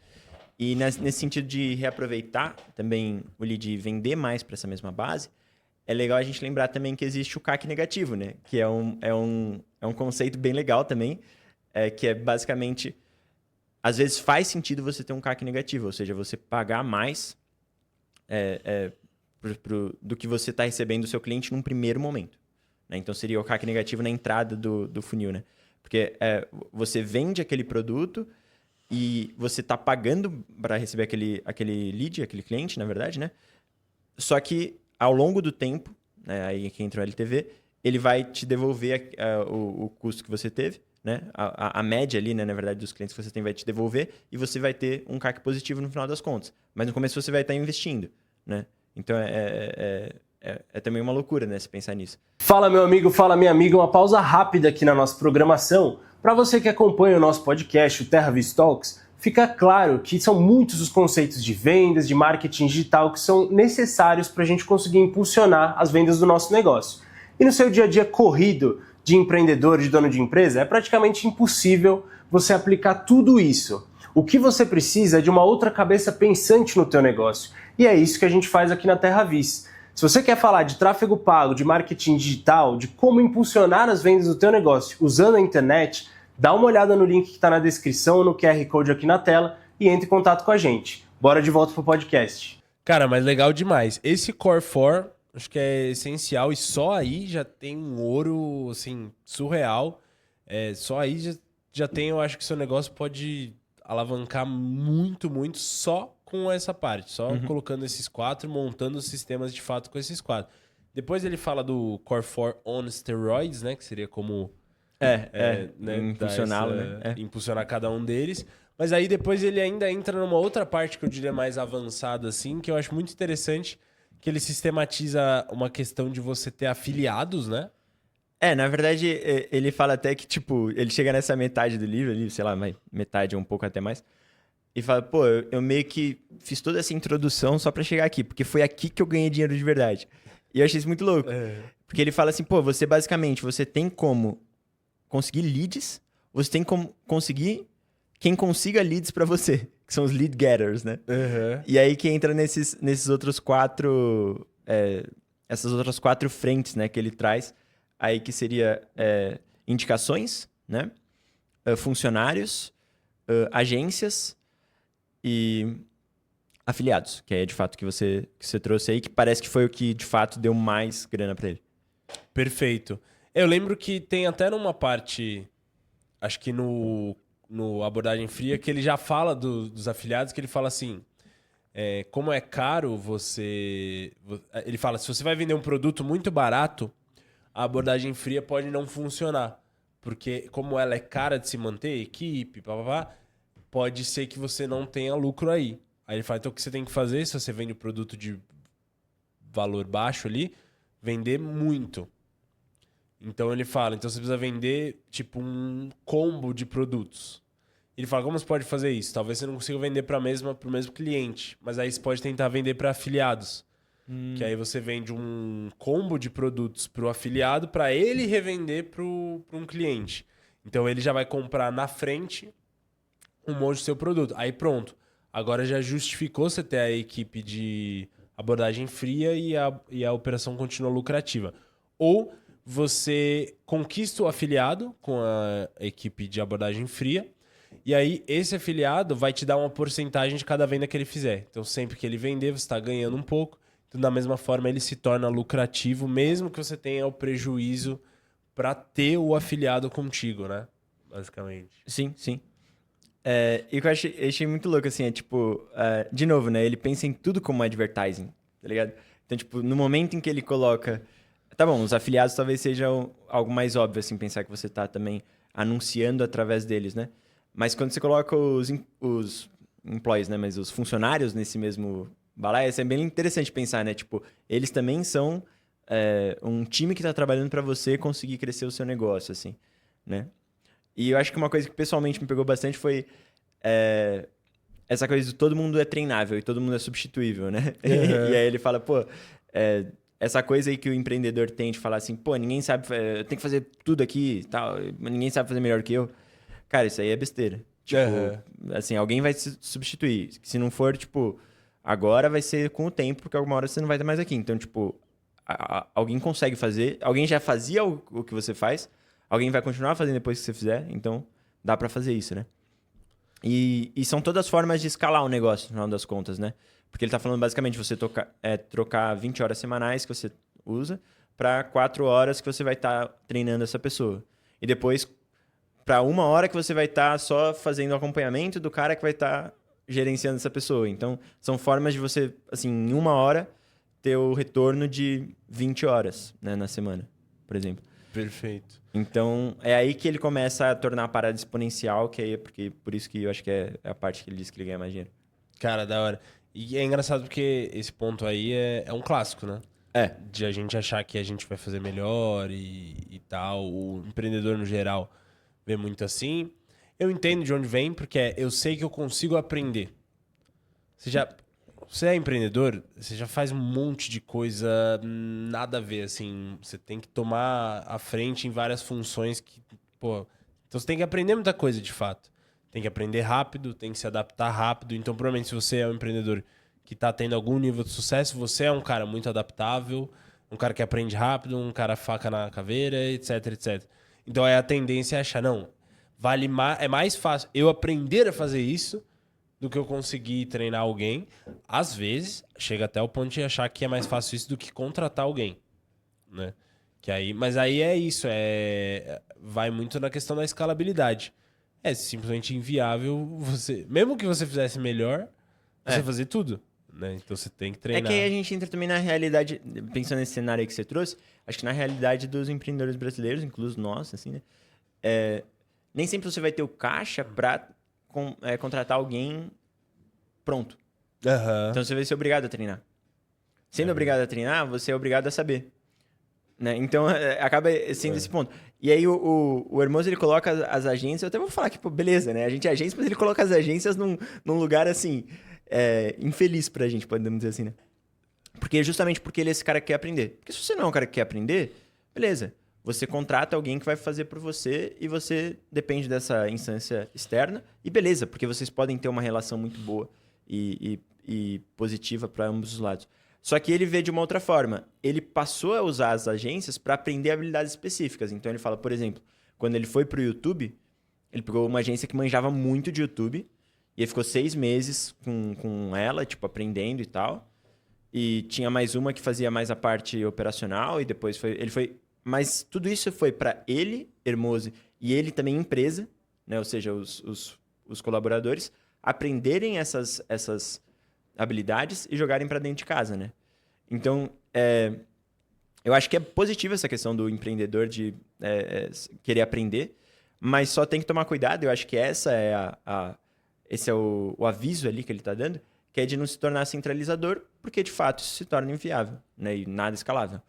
E nesse sentido de reaproveitar também o lead e vender mais para essa mesma base, é legal a gente lembrar também que existe o CAC negativo, né? Que é um conceito bem legal também, que é basicamente, às vezes faz sentido você ter um CAC negativo, ou seja, você pagar mais do que você está recebendo do seu cliente num primeiro momento, né? Então seria o CAC negativo na entrada do funil, né? Porque você vende aquele produto e você está pagando para receber aquele lead, aquele cliente, na verdade, né? Só que ao longo do tempo, né, aí que entra o LTV, ele vai te devolver o custo que você teve, né? A média ali, né, na verdade, dos clientes que você tem vai te devolver e você vai ter um CAC positivo no final das contas. Mas no começo você vai estar investindo, né? Então é também uma loucura, né, se pensar nisso. Fala, meu amigo, fala, minha amiga. Uma pausa rápida aqui na nossa programação. Para você que acompanha o nosso podcast, o TerraVis Talks, fica claro que são muitos os conceitos de vendas, de marketing digital que são necessários para a gente conseguir impulsionar as vendas do nosso negócio. E no seu dia a dia corrido de empreendedor, de dono de empresa, é praticamente impossível você aplicar tudo isso. O que você precisa é de uma outra cabeça pensante no teu negócio. E é isso que a gente faz aqui na TerraVis. Se você quer falar de tráfego pago, de marketing digital, de como impulsionar as vendas do teu negócio usando a internet, dá uma olhada no link que está na descrição, no QR Code aqui na tela e entre em contato com a gente. Bora de volta pro podcast. Cara, mas legal demais. Esse Core 4, acho que é essencial e só aí já tem um ouro, assim, surreal. Só aí já tem, eu acho que seu negócio pode alavancar muito, muito só com essa parte. Só colocando esses 4, montando os sistemas de fato com esses 4. Depois ele fala do Core 4 on steroids, né? Que seria como... impulsioná-lo, né? Impulsionar cada um deles. Mas aí depois ele ainda entra numa outra parte que eu diria mais avançada, assim, que eu acho muito interessante, que ele sistematiza uma questão de você ter afiliados, né? Na verdade, ele fala até que, tipo, ele chega nessa metade do livro ali, sei lá, metade ou um pouco até mais, e fala, pô, eu meio que fiz toda essa introdução só pra chegar aqui, porque foi aqui que eu ganhei dinheiro de verdade. E eu achei isso muito louco. Porque ele fala assim, pô, você basicamente, você tem como conseguir leads, você tem como conseguir quem consiga leads pra você, que são os lead getters, né? E aí que entra nesses outros quatro, essas outras 4 frentes, né, que ele traz, aí que seria indicações, né? Funcionários, agências e afiliados, que é de fato que você trouxe aí, que parece que foi o que de fato deu mais grana pra ele. Perfeito. Eu lembro que tem até numa parte, acho que no Abordagem Fria, que ele já fala dos afiliados, que ele fala assim, como é caro você... Ele fala, se você vai vender um produto muito barato, a abordagem fria pode não funcionar. Porque como ela é cara de se manter, equipe, papapá, pode ser que você não tenha lucro aí. Aí ele fala, então o que você tem que fazer, se você vende um produto de valor baixo ali, vender muito. Então ele fala, então você precisa vender tipo um combo de produtos. Ele fala, como você pode fazer isso? Talvez você não consiga vender para o mesmo cliente, mas aí você pode tentar vender para afiliados. Que aí você vende um combo de produtos para o afiliado para ele revender para um cliente. Então ele já vai comprar na frente um monte do seu produto. Aí pronto. Agora já justificou você ter a equipe de abordagem fria e a operação continua lucrativa. Ou você conquista o afiliado com a equipe de abordagem fria e aí esse afiliado vai te dar uma porcentagem de cada venda que ele fizer. Então sempre que ele vender, você está ganhando um pouco. Então, da mesma forma, ele se torna lucrativo, mesmo que você tenha o prejuízo para ter o afiliado contigo, né? Basicamente. Sim, sim. E o que eu achei muito louco, assim, de novo, né? Ele pensa em tudo como advertising, tá ligado? Então, tipo, no momento em que ele coloca... Tá bom, os afiliados talvez seja algo mais óbvio, assim, pensar que você tá também anunciando através deles, né? Mas quando você coloca os employees, né? Mas os funcionários nesse mesmo balaio, isso é bem interessante pensar, né? Tipo, eles também são um time que tá trabalhando para você conseguir crescer o seu negócio, assim, né? E eu acho que uma coisa que pessoalmente me pegou bastante foi essa coisa de todo mundo é treinável e todo mundo é substituível, né? E aí ele fala, pô, essa coisa aí que o empreendedor tem de falar assim, pô, ninguém sabe, eu tenho que fazer tudo aqui e tal, ninguém sabe fazer melhor que eu. Cara, isso aí é besteira. Tipo, assim, alguém vai se substituir. Se não for, tipo, agora vai ser com o tempo, porque alguma hora você não vai estar mais aqui. Então, tipo, alguém consegue fazer, alguém já fazia o que você faz, alguém vai continuar fazendo depois que você fizer, então dá pra fazer isso, né? E são todas formas de escalar o negócio, no final das contas, né? Porque ele tá falando basicamente você trocar 20 horas semanais que você usa para 4 horas que você vai estar treinando essa pessoa. E depois para 1 hora que você vai estar só fazendo o acompanhamento do cara que vai estar gerenciando essa pessoa. Então, são formas de você, assim, em 1 hora, ter o retorno de 20 horas, né, na semana, por exemplo. Perfeito. Então, é aí que ele começa a tornar a parada exponencial, que aí por isso que eu acho que é a parte que ele diz que ele ganha mais dinheiro. Cara, da hora. E é engraçado porque esse ponto aí é um clássico, né? De a gente achar que a gente vai fazer melhor e tal. O empreendedor, no geral, vê muito assim. Eu entendo de onde vem, porque eu sei que eu consigo aprender. Você é empreendedor, você já faz um monte de coisa nada a ver, assim. Você tem que tomar a frente em várias funções que, pô... Então você tem que aprender muita coisa, de fato. Tem que aprender rápido, tem que se adaptar rápido. Então, provavelmente, se você é um empreendedor que está tendo algum nível de sucesso, você é um cara muito adaptável, um cara que aprende rápido, um cara faca na caveira, etc, etc. Então, aí a tendência é achar, não, é mais fácil eu aprender a fazer isso do que eu conseguir treinar alguém. Às vezes, chega até o ponto de achar que é mais fácil isso do que contratar alguém, né? Mas aí é isso, vai muito na questão da escalabilidade. É simplesmente inviável você... Mesmo que você fizesse melhor, você fazer tudo, né? Então você tem que treinar. É que aí a gente entra também na realidade, pensando nesse cenário aí que você trouxe, acho que na realidade dos empreendedores brasileiros, inclusive nós, assim, né? Nem sempre você vai ter o caixa para contratar alguém pronto. Aham. Então você vai ser obrigado a treinar. Sendo obrigado a treinar, você é obrigado a saber. Né? Então acaba sendo esse ponto. E aí o Hermoso, ele coloca as agências, eu até vou falar que, pô, beleza, né? A gente é agência, mas ele coloca as agências num lugar assim, infeliz pra gente, podemos dizer assim, né? Justamente porque ele é esse cara que quer aprender. Porque se você não é um cara que quer aprender, beleza. Você contrata alguém que vai fazer por você e você depende dessa instância externa. E beleza, porque vocês podem ter uma relação muito boa e positiva para ambos os lados. Só que ele vê de uma outra forma. Ele passou a usar as agências para aprender habilidades específicas. Então ele fala, por exemplo, quando ele foi para o YouTube, ele pegou uma agência que manjava muito de YouTube e ele ficou 6 meses com ela, tipo, aprendendo e tal. E tinha mais uma que fazia mais a parte operacional e depois ele foi... Mas tudo isso foi para ele, Hermose, e ele também empresa, né? Ou seja, os colaboradores, aprenderem essas habilidades e jogarem para dentro de casa, né? Então, eu acho que é positiva essa questão do empreendedor de querer aprender, mas só tem que tomar cuidado. Eu acho que esse é o aviso ali que ele está dando, que é de não se tornar centralizador, porque de fato isso se torna inviável, né? E nada escalável,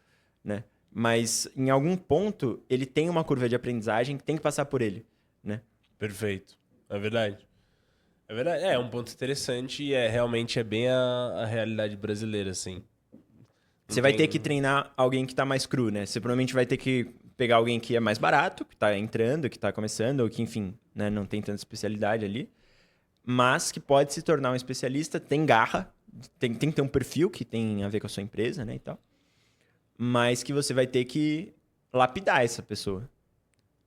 né? Mas em algum ponto ele tem uma curva de aprendizagem que tem que passar por ele, né? Perfeito. É verdade. É verdade. É um ponto interessante e realmente é bem a realidade brasileira, assim. Você vai ter que treinar alguém que tá mais cru, né? Você provavelmente vai ter que pegar alguém que é mais barato, que tá entrando, que tá começando, ou que, enfim, né, não tem tanta especialidade ali, mas que pode se tornar um especialista, tem garra, tem que ter um perfil que tem a ver com a sua empresa, né, e tal. Mas que você vai ter que lapidar essa pessoa.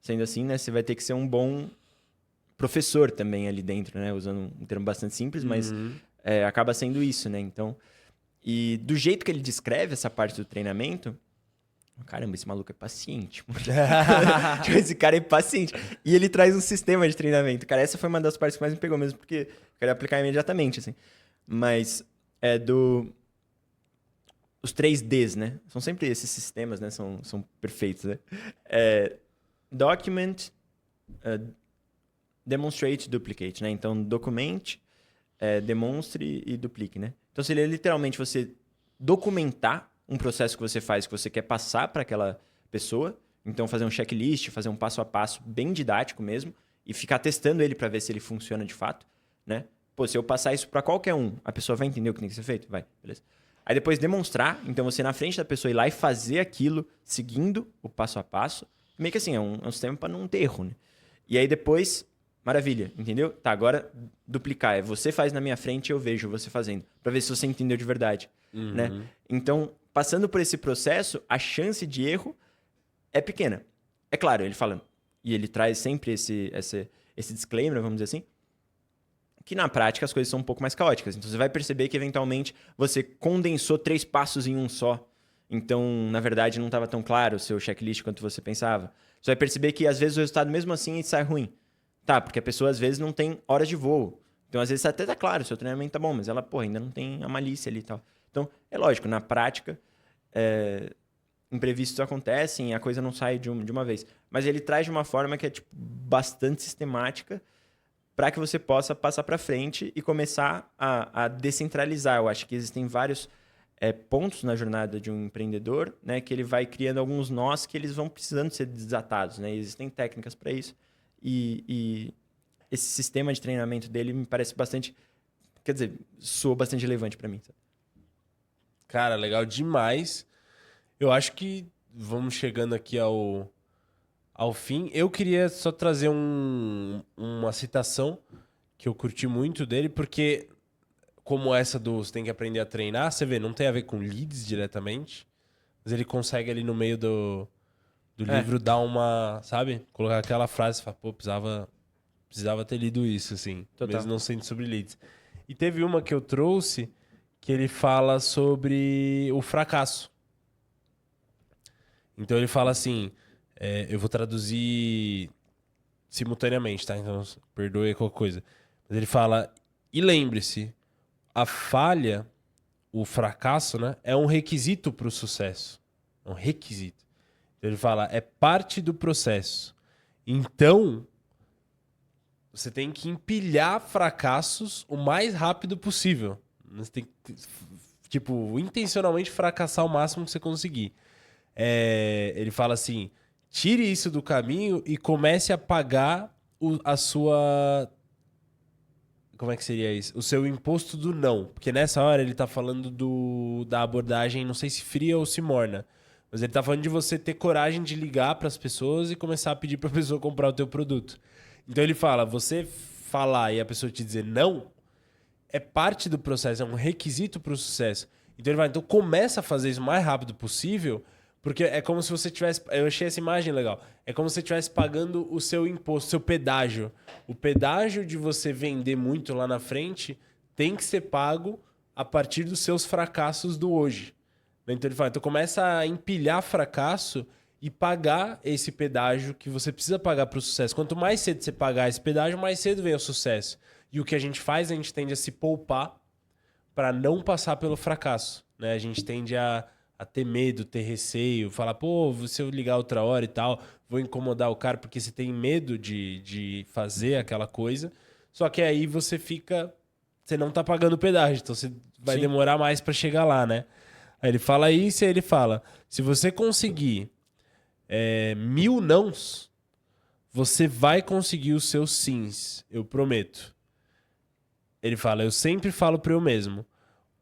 Sendo assim, né, você vai ter que ser um bom professor também ali dentro, né? Usando um termo bastante simples, mas acaba sendo isso, né? Então, e do jeito que ele descreve essa parte do treinamento, caramba, esse maluco é paciente. Esse cara é paciente. E ele traz um sistema de treinamento. Cara, essa foi uma das partes que mais me pegou mesmo, porque eu queria aplicar imediatamente, assim. Mas os 3Ds, né? São sempre esses sistemas, né? São perfeitos, né? Document, demonstrate, duplicate, né? Então, documente, demonstre e duplique, né? Então, seria literalmente você documentar um processo que você faz, que você quer passar para aquela pessoa. Então, fazer um checklist, fazer um passo a passo bem didático mesmo e ficar testando ele para ver se ele funciona de fato, né? Pô, se eu passar isso para qualquer um, a pessoa vai entender o que tem que ser feito? Vai, beleza. Aí depois demonstrar, então você na frente da pessoa ir lá e fazer aquilo seguindo o passo a passo. Meio que assim, é um sistema para não ter erro, né? E aí depois, maravilha, entendeu? Tá, agora duplicar. Você faz na minha frente e eu vejo você fazendo. Para ver se você entendeu de verdade, né? Então, passando por esse processo, a chance de erro é pequena. É claro, ele fala, e ele traz sempre esse disclaimer, vamos dizer assim, que na prática as coisas são um pouco mais caóticas. Então, você vai perceber que, eventualmente, você condensou 3 passos em um só. Então, na verdade, não estava tão claro o seu checklist quanto você pensava. Você vai perceber que, às vezes, o resultado, mesmo assim, sai ruim. Tá, porque a pessoa, às vezes, não tem horas de voo. Então, às vezes, até tá claro, o seu treinamento tá bom, mas ela, ainda não tem a malícia ali e tal. Então, é lógico, na prática, imprevistos acontecem e a coisa não sai de uma vez. Mas ele traz de uma forma que é, tipo, bastante sistemática, para que você possa passar para frente e começar a descentralizar. Eu acho que existem vários pontos na jornada de um empreendedor, né, que ele vai criando alguns nós que eles vão precisando ser desatados, né? Existem técnicas para isso. E esse sistema de treinamento dele me parece bastante... Quer dizer, soa bastante relevante para mim. Sabe? Cara, legal demais. Eu acho que vamos chegando aqui ao fim. Eu queria só trazer uma citação que eu curti muito dele, porque como essa do você tem que aprender a treinar, você vê, não tem a ver com leads diretamente, mas ele consegue ali no meio do livro dar uma, sabe? Colocar aquela frase e falar, pô, precisava ter lido isso, assim, Total. mesmo não sendo sobre leads. E teve uma que eu trouxe que ele fala sobre o fracasso. Então ele fala assim... eu vou traduzir simultaneamente, tá? Então, perdoe qualquer coisa. Mas ele fala, e lembre-se, a falha, o fracasso, né, é um requisito para o sucesso. É um requisito. Então ele fala, é parte do processo. Então, você tem que empilhar fracassos o mais rápido possível. Você tem que, tipo, intencionalmente fracassar o máximo que você conseguir. Ele fala assim, tire isso do caminho e comece a pagar a sua... Como é que seria isso? O seu imposto do não. Porque nessa hora ele tá falando da abordagem, não sei se fria ou se morna. Mas ele tá falando de você ter coragem de ligar pras pessoas e começar a pedir pra pessoa comprar o teu produto. Então ele fala, você falar e a pessoa te dizer não é parte do processo, é um requisito pro sucesso. Então ele vai, então começa a fazer isso o mais rápido possível, porque é como se você tivesse... Eu achei essa imagem legal. É como se você estivesse pagando o seu imposto, o seu pedágio. O pedágio de você vender muito lá na frente tem que ser pago a partir dos seus fracassos do hoje. Então ele fala, então começa a empilhar fracasso e pagar esse pedágio que você precisa pagar para o sucesso. Quanto mais cedo você pagar esse pedágio, mais cedo vem o sucesso. E o que a gente faz, a gente tende a se poupar para não passar pelo fracasso. Né? A gente tende a ter medo, ter receio, falar, pô, se eu ligar outra hora e tal, vou incomodar o cara, porque você tem medo de fazer aquela coisa. Só que aí você não tá pagando o pedágio, então você vai demorar mais para chegar lá, né? Aí ele fala isso e aí ele fala, se você conseguir 1000 nãos, você vai conseguir os seus sims, eu prometo. Ele fala, eu sempre falo para eu mesmo,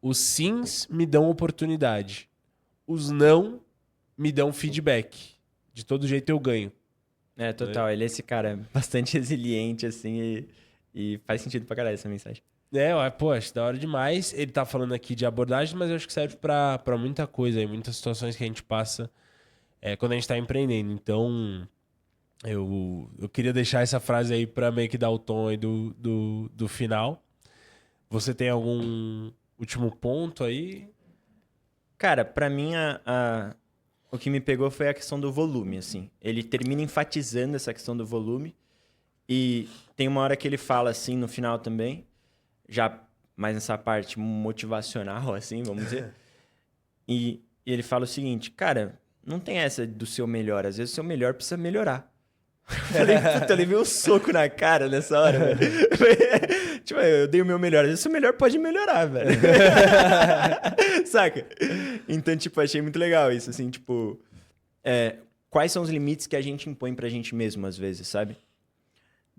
os sims me dão oportunidade. Os não me dão feedback. De todo jeito eu ganho. Total. Ele é esse cara bastante resiliente, assim, e faz sentido pra caralho essa mensagem. Pô, acho da hora demais. Ele tá falando aqui de abordagem, mas eu acho que serve pra muita coisa aí, muitas situações que a gente passa quando a gente tá empreendendo. Então, eu queria deixar essa frase aí pra meio que dar o tom aí do final. Você tem algum último ponto aí? Cara, pra mim, o que me pegou foi a questão do volume, assim. Ele termina enfatizando essa questão do volume. E tem uma hora que ele fala, assim, no final também, já mais nessa parte motivacional, assim, vamos dizer. E ele fala o seguinte, cara, não tem essa do seu melhor. Às vezes o seu melhor precisa melhorar. Falei, puta, eu levei um soco na cara nessa hora, velho. Tipo, eu dei o meu melhor. Às vezes o melhor pode melhorar, velho. Saca? Então, tipo, achei muito legal isso, assim, tipo... quais são os limites que a gente impõe pra gente mesmo, às vezes, sabe?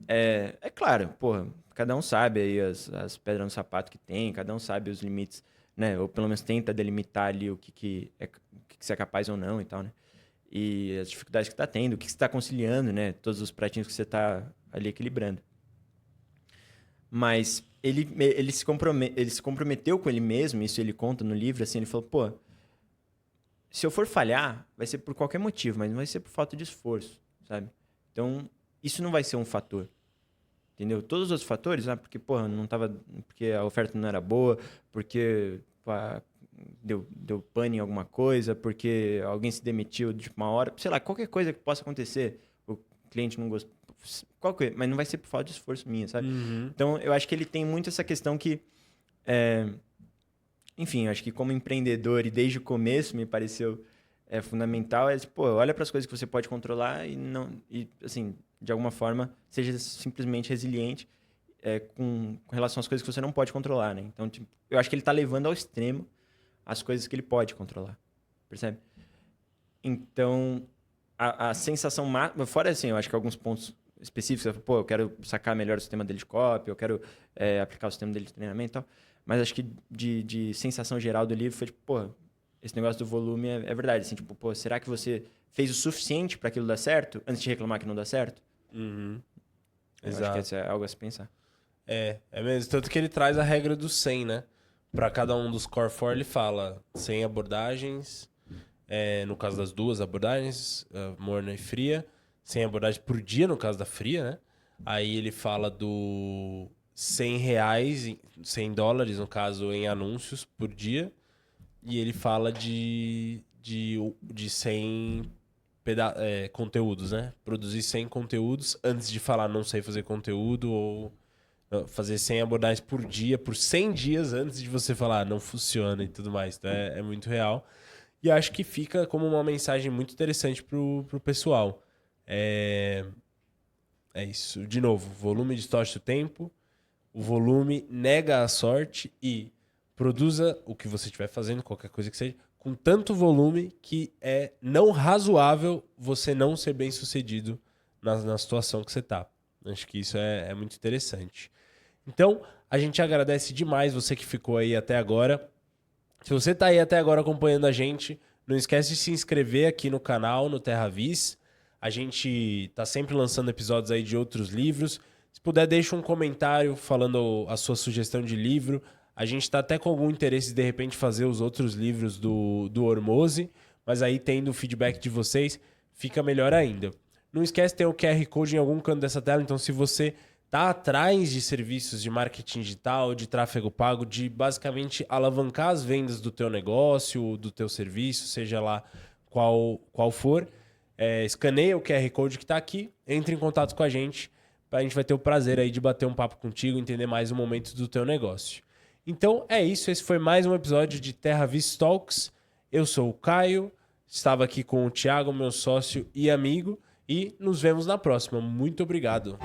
É claro, porra, cada um sabe aí as pedras no sapato que tem, cada um sabe os limites, né? Ou pelo menos tenta delimitar ali o que você é capaz ou não e tal, né? E as dificuldades que tá tendo, o que você tá conciliando, né? Todos os pratinhos que você tá ali equilibrando. Mas ele se comprometeu com ele mesmo, isso ele conta no livro, assim, ele falou, pô, se eu for falhar, vai ser por qualquer motivo, mas não vai ser por falta de esforço, sabe? Então, isso não vai ser um fator, entendeu? Todos os outros fatores, porque, porra, não tava, porque a oferta não era boa, porque deu pane em alguma coisa, porque alguém se demitiu de uma hora, sei lá, qualquer coisa que possa acontecer, o cliente não gostou, qualquer, mas não vai ser por falta de esforço minha, sabe? Uhum. Então, eu acho que ele tem muito essa questão que, enfim, eu acho que como empreendedor e desde o começo me pareceu fundamental, pô, olha para as coisas que você pode controlar e assim, de alguma forma, seja simplesmente resiliente com relação às coisas que você não pode controlar, né? Então, tipo, eu acho que ele está levando ao extremo as coisas que ele pode controlar, percebe? Então, a sensação... Fora assim, eu acho que alguns pontos específicos, pô, eu quero sacar melhor o sistema dele de copy, eu quero aplicar o sistema dele de treinamento e tal, mas acho que de sensação geral do livro foi tipo, pô, esse negócio do volume é verdade, assim, tipo, pô, será que você fez o suficiente para aquilo dar certo antes de reclamar que não dá certo? Uhum. Exato. Acho que isso é algo a se pensar. É mesmo. Tanto que ele traz a regra do 100, né? Para cada um dos Core 4, ele fala 100 abordagens, no caso das duas abordagens, morna e fria, 100 abordagens por dia, no caso da fria, né? Aí ele fala do 100 reais, 100 dólares, no caso, em anúncios por dia. E ele fala de 100 conteúdos, né? Produzir 100 conteúdos antes de falar não sei fazer conteúdo ou fazer 100 abordagens por dia, por 100 dias antes de você falar não funciona e tudo mais. Então é muito real. E acho que fica como uma mensagem muito interessante pro pessoal. É isso. De novo, volume distorce o tempo, o volume nega a sorte e produza o que você estiver fazendo, qualquer coisa que seja, com tanto volume que é não razoável você não ser bem sucedido na situação que você está. Acho que isso é muito interessante. Então, a gente agradece demais você que ficou aí até agora. Se você está aí até agora acompanhando a gente, não esquece de se inscrever aqui no canal, no TerraVis. A gente está sempre lançando episódios aí de outros livros. Se puder, deixa um comentário falando a sua sugestão de livro. A gente está até com algum interesse de repente fazer os outros livros do Hormozi, mas aí tendo o feedback de vocês, fica melhor ainda. Não esquece, tem o QR Code em algum canto dessa tela, então se você está atrás de serviços de marketing digital, de tráfego pago, de basicamente alavancar as vendas do teu negócio, do teu serviço, seja lá qual for, escaneia o QR Code que está aqui, entre em contato com a gente vai ter o prazer aí de bater um papo contigo, entender mais o momento do teu negócio. Então é isso, esse foi mais um episódio de TerraVis Talks. Eu sou o Caio, estava aqui com o Thiago, meu sócio e amigo, e nos vemos na próxima. Muito obrigado.